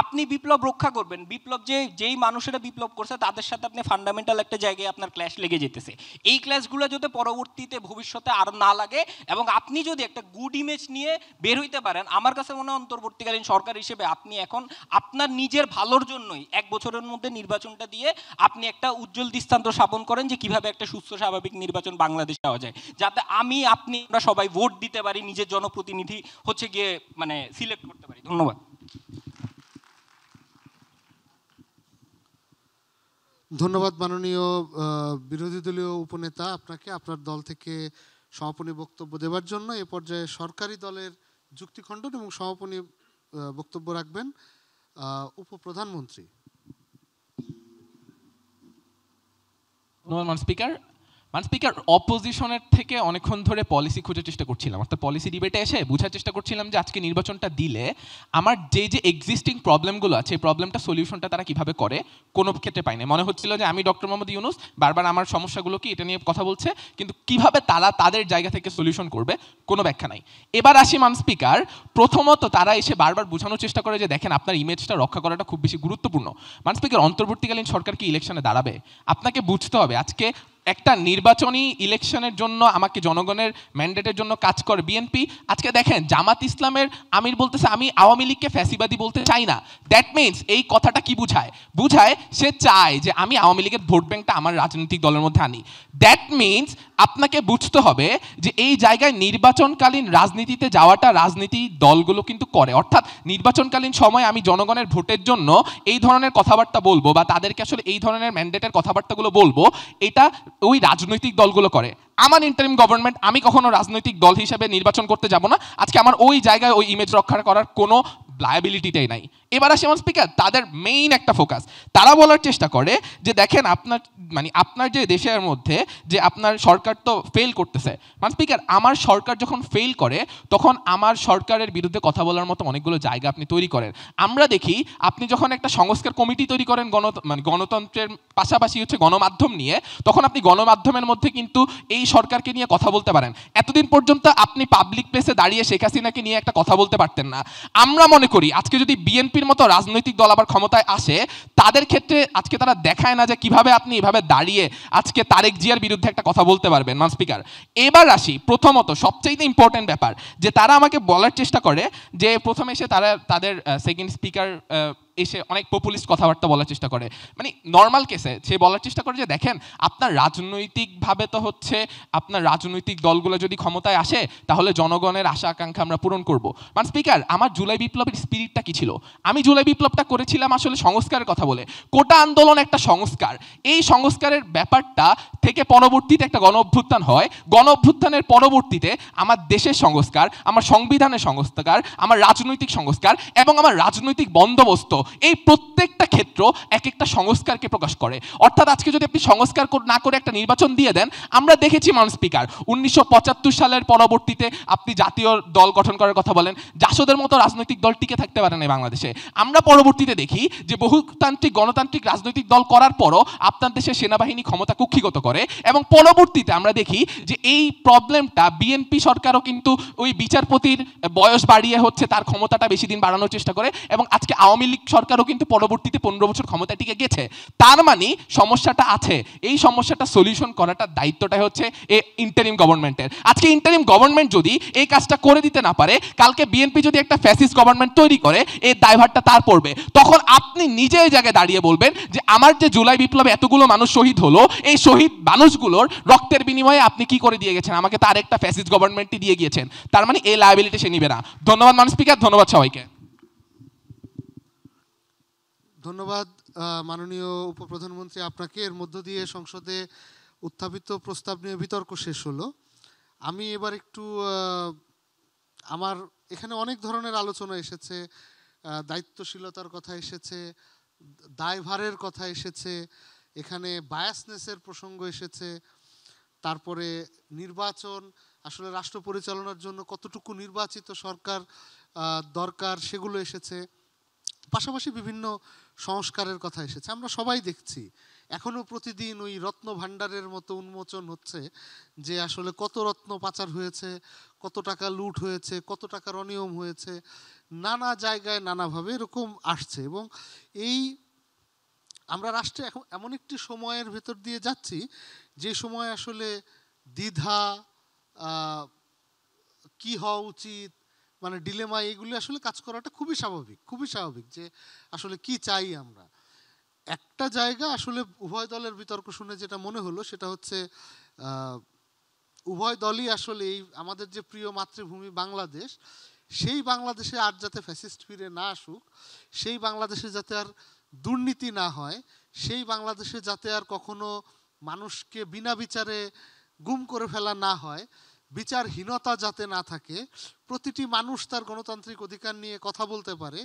আপনি বিপ্লব রক্ষা করবেন, বিপ্লব যেই মানুষেরা বিপ্লব করছে তাদের সাথে আপনি ফান্ডামেন্টাল একটা জায়গায় আপনার ক্ল্যাশ লেগে যেতেছে। এই ক্ল্যাশগুলো যাতে পরবর্তীতে ভবিষ্যতে আর না লাগে এবং আপনি যদি একটা গুড ইমেজ নিয়ে বের হইতে পারেন, আমার কাছে মনে হয় অন্তর্বর্তীকালীন সরকার হিসেবে আপনি এখন আপনার নিজের ভালোর জন্যই 1 বছরের মধ্যে নির্বাচনটা দিয়ে আপনি একটা উজ্জ্বল দৃষ্টান্ত স্থাপন করেন যে কিভাবে একটা সুস্থ স্বাভাবিক নির্বাচন বাংলাদেশে হওয়া যায়, যাতে আমরা সবাই ভোট দিতে পারি, নিজের জনপ্রতিনিধি হচ্ছে গিয়ে মানে সিলেক্ট করতে পারি। ধন্যবাদ। ধন্যবাদ মাননীয় বিরোধী দলীয় উপনেতা আপনাকে আপনার দল থেকে সমাপনী বক্তব্য দেওয়ার জন্য। এ পর্যায়ে সরকারি দলের যুক্তিখণ্ডন এবং সমাপনী বক্তব্য রাখবেন উপপ্রধানমন্ত্রী। স্পিকার, অপোজিশনের থেকে অনেকক্ষণ ধরে পলিসি খোঁজার চেষ্টা করছিলাম, অর্থাৎ পলিসি ডিবেটে এসে বোঝার চেষ্টা করছিলাম যে আজকে নির্বাচনটা দিলে আমার যে এক্সিস্টিং প্রবলেমগুলো আছে এই প্রবলেমটা সলিউশনটা তারা কিভাবে করে কোনো ক্ষেত্রে পাই না। মনে হচ্ছিল যে আমি ডক্টর মোহাম্মদ ইউনূস বারবার আমার সমস্যাগুলো কি এটা নিয়ে কথা বলছে, কিন্তু কিভাবে তারা তাদের জায়গা থেকে সলিউশন করবে কোনো ব্যাখ্যা নাই। এবার আসি স্পিকার, প্রথমত তারা এসে বারবার বোঝানোর চেষ্টা করে যে দেখেন আপনার ইমেজটা রক্ষা করাটা খুব বেশি গুরুত্বপূর্ণ। স্পিকার, অন্তর্বর্তীকালীন সরকার কি ইলেকশনে দাঁড়াবে? আপনাকে বুঝতে হবে আজকে একটা নির্বাচনী ইলেকশনের জন্য আমাকে জনগণের ম্যান্ডেটের জন্য কাজ করে বিএনপি। আজকে দেখেন জামাত ইসলামের আমির বলতেছে আমি আওয়ামী লীগকে ফ্যাসিবাদী বলতে চাই না। দ্যাট মিনস এই কথাটা কি বুঝায়? বুঝায় সে চায় যে আমি আওয়ামী লীগের ভোট ব্যাংকটা আমার রাজনৈতিক দলের মধ্যে আনি। দ্যাট মিনস আপনাকে বুঝতে হবে যে এই জায়গায় নির্বাচনকালীন রাজনীতিতে যাওয়াটা রাজনীতি দলগুলো কিন্তু করে, অর্থাৎ নির্বাচনকালীন সময় আমি জনগণের ভোটের জন্য এই ধরনের কথাবার্তা বলবো বা তাদেরকে আসলে এই ধরনের ম্যান্ডেটের কথাবার্তাগুলো বলবো, এটা ওই রাজনৈতিক দলগুলো করে। আমার ইন্টারিম গভর্নমেন্ট, আমি কখনো রাজনৈতিক দল হিসেবে নির্বাচন করতে যাব না। আজকে আমার ওই জায়গায় ওই ইমেজ রক্ষা করার কোনো লায়াবিলিটিটাই নাই। এবার আসে আমার স্পিকার, তাদের মেইন একটা ফোকাস, তারা বলার চেষ্টা করে যে দেখেন আপনার আপনার যে দেশের মধ্যে যে আপনার সরকার তো ফেল করতেছে। মানে স্পিকার, আমার সরকার যখন ফেল করে তখন আমার সরকারের বিরুদ্ধে কথা বলার মতো অনেকগুলো জায়গা আপনি তৈরি করেন। আমরা দেখি আপনি যখন একটা সংস্কার কমিটি তৈরি করেন গণতন্ত্রের পাশাপাশি হচ্ছে গণমাধ্যম নিয়ে, তখন আপনি গণমাধ্যমের মধ্যে কিন্তু এই সরকারকে নিয়ে কথা বলতে পারেন। এতদিন পর্যন্ত আপনি পাবলিক প্লেসে দাঁড়িয়ে শেখ হাসিনাকে নিয়ে একটা কথা বলতে পারতেন না। আমরা মনে করি আজকে যদি বিএনপির মতো রাজনৈতিক দল আবার ক্ষমতায় আসে, তাদের ক্ষেত্রে আজকে তারা দেখায় না যে কিভাবে আপনি এভাবে দাঁড়িয়ে আজকে তারেক জিয়ার বিরুদ্ধে একটা কথা বলতে পারবেন। মান স্পিকার, এবার আসি প্রথমত সবচেয়ে ইম্পর্টেন্ট ব্যাপার যে তারা আমাকে বলার চেষ্টা করে যে প্রথমে এসে তারা তাদের সেকেন্ড স্পিকার এসে অনেক পপুলিস্ট কথাবার্তা বলার চেষ্টা করে। মানে নর্মাল কেসে সে বলার চেষ্টা করে যে দেখেন আপনার রাজনৈতিকভাবে তো হচ্ছে আপনার রাজনৈতিক দলগুলো যদি ক্ষমতায় আসে তাহলে জনগণের আশা আকাঙ্ক্ষা আমরা পূরণ করব। মানে স্পিকার, আমার জুলাই বিপ্লবের স্পিরিটটা কি ছিল? আমি জুলাই বিপ্লবটা করেছিলাম আসলে সংস্কারের কথা বলে। কোটা আন্দোলন একটা সংস্কার, এই সংস্কারের ব্যাপারটা থেকে পরবর্তীতে একটা গণ অভ্যুত্থান হয়। গণ অভ্যুত্থানের পরবর্তীতে আমার দেশের সংস্কার, আমার সংবিধানের সংস্কার, আমার রাজনৈতিক সংস্কার এবং আমার রাজনৈতিক বন্দোবস্ত, এই প্রত্যেকটা ক্ষেত্র এক একটা সংস্কারকে প্রকাশ করে। অর্থাৎ আজকে যদি আপনি সংস্কার না করে একটা নির্বাচন দিয়ে দেন, আমরা দেখেছি মান স্পিকার 1975 সালের পরবর্তীতে আপনি জাতীয় দল গঠন করার কথা বলেন, জাসদের মতো রাজনৈতিক দল টিকে থাকতে পারে না বাংলাদেশে। আমরা পরবর্তীতে দেখি যে বহুতান্ত্রিক গণতান্ত্রিক রাজনৈতিক দল করার পরও আপনার দেশের সেনাবাহিনী ক্ষমতা কুক্ষিগত করে এবং পরবর্তীতে আমরা দেখি যে এই প্রবলেমটা বিএনপি সরকারও কিন্তু ওই বিচারপতির বয়স বাড়িয়ে হচ্ছে তার ক্ষমতাটা বেশি দিন বাড়ানোর চেষ্টা করে এবং আজকে আওয়ামী লীগ সরকারও কিন্তু পরবর্তীতে 15 বছর ক্ষমতায় টিকে গেছে। তার মানে সমস্যাটা আছে, এই সমস্যাটা সলিউশন করাটার দায়িত্বটা হচ্ছে এই ইন্টারিম গভর্নমেন্টের। আজকে ইন্টারিম গভর্নমেন্ট যদি এই কাজটা করে দিতে না পারে, কালকে বিএনপি যদি একটা ফ্যাসিস্ট গভর্নমেন্ট তৈরি করে, এই দায়ভারটা তার পড়বে। তখন আপনি নিজে এই জায়গায় দাঁড়িয়ে বলবেন যে আমার যে জুলাই বিপ্লবে এতগুলো মানুষ শহীদ হলো, এই শহীদ মানুষগুলোর রক্তের বিনিময়ে আপনি কি করে দিয়ে গেছেন? আমাকে তার একটা ফ্যাসিস্ট গভর্নমেন্টই দিয়ে গিয়েছেন। তার মানে এই লায়াবিলিটি সে নিবে না। ধন্যবাদ মান স্পিকার, ধন্যবাদ সবাইকে। ধন্যবাদ মাননীয় উপপ্রধানমন্ত্রী আপনাকে। এর মধ্য দিয়ে সংসদে উত্থাপিত প্রস্তাব নিয়ে বিতর্ক শেষ হলো। আমি এবার একটু আমার এখানে অনেক ধরনের আলোচনা এসেছে, দায়িত্বশীলতার কথা এসেছে, দায়ভারের কথা এসেছে, এখানে বায়াসনেসের প্রসঙ্গ এসেছে, তারপরে নির্বাচন আসলে রাষ্ট্র পরিচালনার জন্য কতটুকু নির্বাচিত সরকার দরকার সেগুলো এসেছে, পাশাপাশি বিভিন্ন সংস্কারের কথা এসেছে। আমরা সবাই দেখছি এখনও প্রতিদিন ওই রত্ন ভাণ্ডারের মতো উন্মোচন হচ্ছে যে আসলে কত রত্ন পাচার হয়েছে, কত টাকা লুট হয়েছে, কত টাকার অনিয়ম হয়েছে, নানা জায়গায় নানাভাবে এরকম আসছে। এবং এই আমরা রাষ্ট্রে এখন এমন একটি সময়ের ভেতর দিয়ে যাচ্ছি যে সময় আসলে দ্বিধা, কি হওয়া উচিত, মানে ডিলেমা, এইগুলি আসলে কাজ করাটা খুবই স্বাভাবিক যে আসলে কি চাই আমরা। একটা জায়গা আসলে উভয় দলের বিতর্ক শুনে যেটা মনে হলো সেটা হচ্ছে উভয় দলই আসলে এই আমাদের যে প্রিয় মাতৃভূমি বাংলাদেশ, সেই বাংলাদেশে আর যাতে ফ্যাসিস্ট ফিরে না আসুক, সেই বাংলাদেশে যাতে আর দুর্নীতি না হয়, সেই বাংলাদেশে যাতে আর কখনো মানুষকে বিনা বিচারে গুম করে ফেলা না হয়, বিচারহীনতা যাতে না থাকে, প্রতিটি মানুষ তার গণতান্ত্রিক অধিকার নিয়ে কথা বলতে পারে,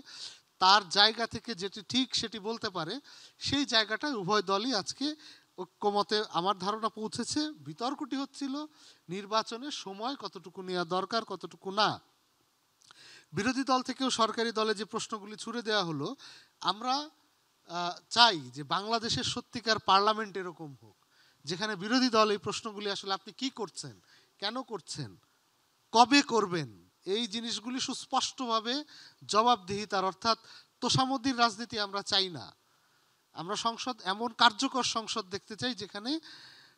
তার জায়গা থেকে যেটি ঠিক সেটি বলতে পারে, সেই জায়গাটায় উভয় দলই আজকে ঐক্যমতে আমার ধারণা পৌঁছেছে। বিতর্কটি হচ্ছিল নির্বাচনের সময় কতটুকু নেওয়া দরকার, কতটুকু না। বিরোধী দল থেকেও সরকারি দলে যে প্রশ্নগুলি ছুড়ে দেওয়া হলো, আমরা চাই যে বাংলাদেশের সত্যিকার পার্লামেন্ট এরকম হোক যেখানে বিরোধী দল এই প্রশ্নগুলি আসলে আপনি কি করছেন, কেন করছেন, কবে করবেন, এই জিনিসগুলি সুস্পষ্টভাবে জবাবদিহিতার, অর্থাৎ তোষামোদির রাজনীতি আমরা চাই না। আমরা সংসদ এমন কার্যকর সংসদ দেখতে চাই যেখানে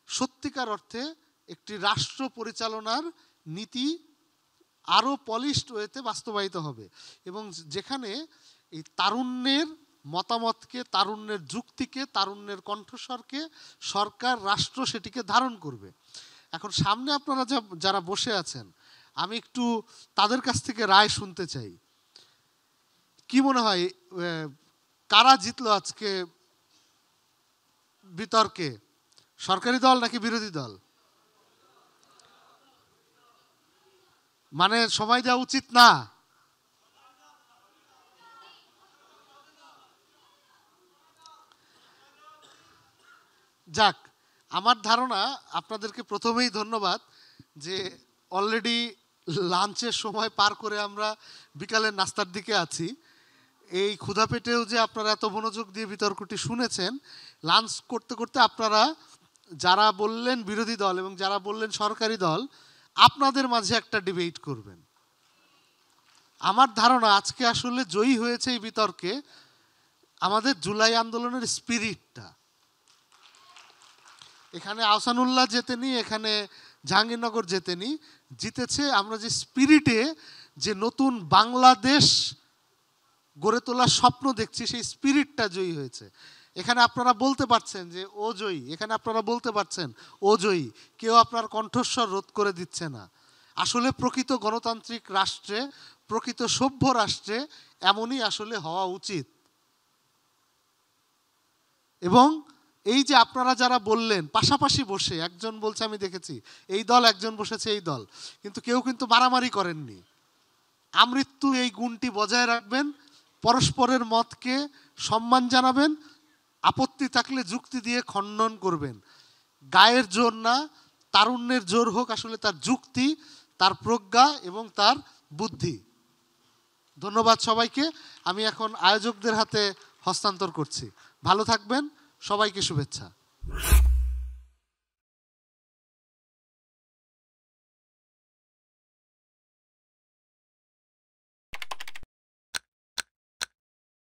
সত্যিকার অর্থে একটি রাষ্ট্র পরিচালনার নীতি আরও পলিশড ওয়েতে বাস্তবায়িত হবে, এবং যেখানে এই তারুণ্যের মতামতকে, তারুণ্যের যুক্তিকে, তারুণ্যের কণ্ঠস্বরকে সরকার, রাষ্ট্র সেটিকে ধারণ করবে। এখন সামনে আপনারা যারা বসে আছেন, আমি একটু তাদের কাছ থেকে রায় শুনতে চাই। কি মনে হয় কারা জিতলো আজকে বিতর্কে, সরকারি দল নাকি বিরোধী দল? মানে সময় দেওয়া উচিত না? যাক, আমার ধারণা, আপনাদেরকে প্রথমেই ধন্যবাদ যে অলরেডি লাঞ্চের সময় পার করে আমরা বিকালের নাস্তার দিকে আছি। এই ক্ষুধা পেটেও যে আপনারা এত মনোযোগ দিয়ে বিতর্কটি শুনেছেন, লাঞ্চ করতে করতে আপনারা যারা বললেন বিরোধী দল এবং যারা বললেন সরকারি দল, আপনাদের মাঝে একটা ডিবেট করবেন। আমার ধারণা আজকে আসলে জয়ী হয়েছে এই বিতর্কে আমাদের জুলাই আন্দোলনের স্পিরিটটা। এখানে আহসানুল্লাহ জেতেনি, এখানে জাহাঙ্গীরনগর জেতেনি, জিতেছে আমরা যে স্পিরিটে যে নতুন বাংলাদেশ গড়ে তোলার স্বপ্ন দেখছি, সেই স্পিরিটটা জয়ী হয়েছে। এখানে আপনারা বলতে পারছেন যে ও জয়ী, এখানে আপনারা বলতে পারছেন ও জয়ী, কেউ আপনার কণ্ঠস্বর রোধ করে দিচ্ছে না। আসলে প্রকৃত গণতান্ত্রিক রাষ্ট্রে, প্রকৃত সভ্য রাষ্ট্রে এমনই আসলে হওয়া উচিত। এবং এই যে আপনারা যারা বললেন পাশাপাশি বসে, একজন বলছে আমি দেখেছি এই দল, একজন বসেছে এই দল, কিন্তু কেউ কিন্তু মারামারি করেননি। আমৃত্যু এই গুণটি বজায় রাখবেন, পরস্পরের মতকে সম্মান জানাবেন, আপত্তি থাকলে যুক্তি দিয়ে খণ্ডন করবেন। গায়ের জোর না, তারুণ্যের জোর হোক আসলে তার যুক্তি, তার প্রজ্ঞা এবং তার বুদ্ধি। ধন্যবাদ সবাইকে। আমি এখন আয়োজকদের হাতে হস্তান্তর করছি। ভালো থাকবেন, সবাইকে শুভেচ্ছা।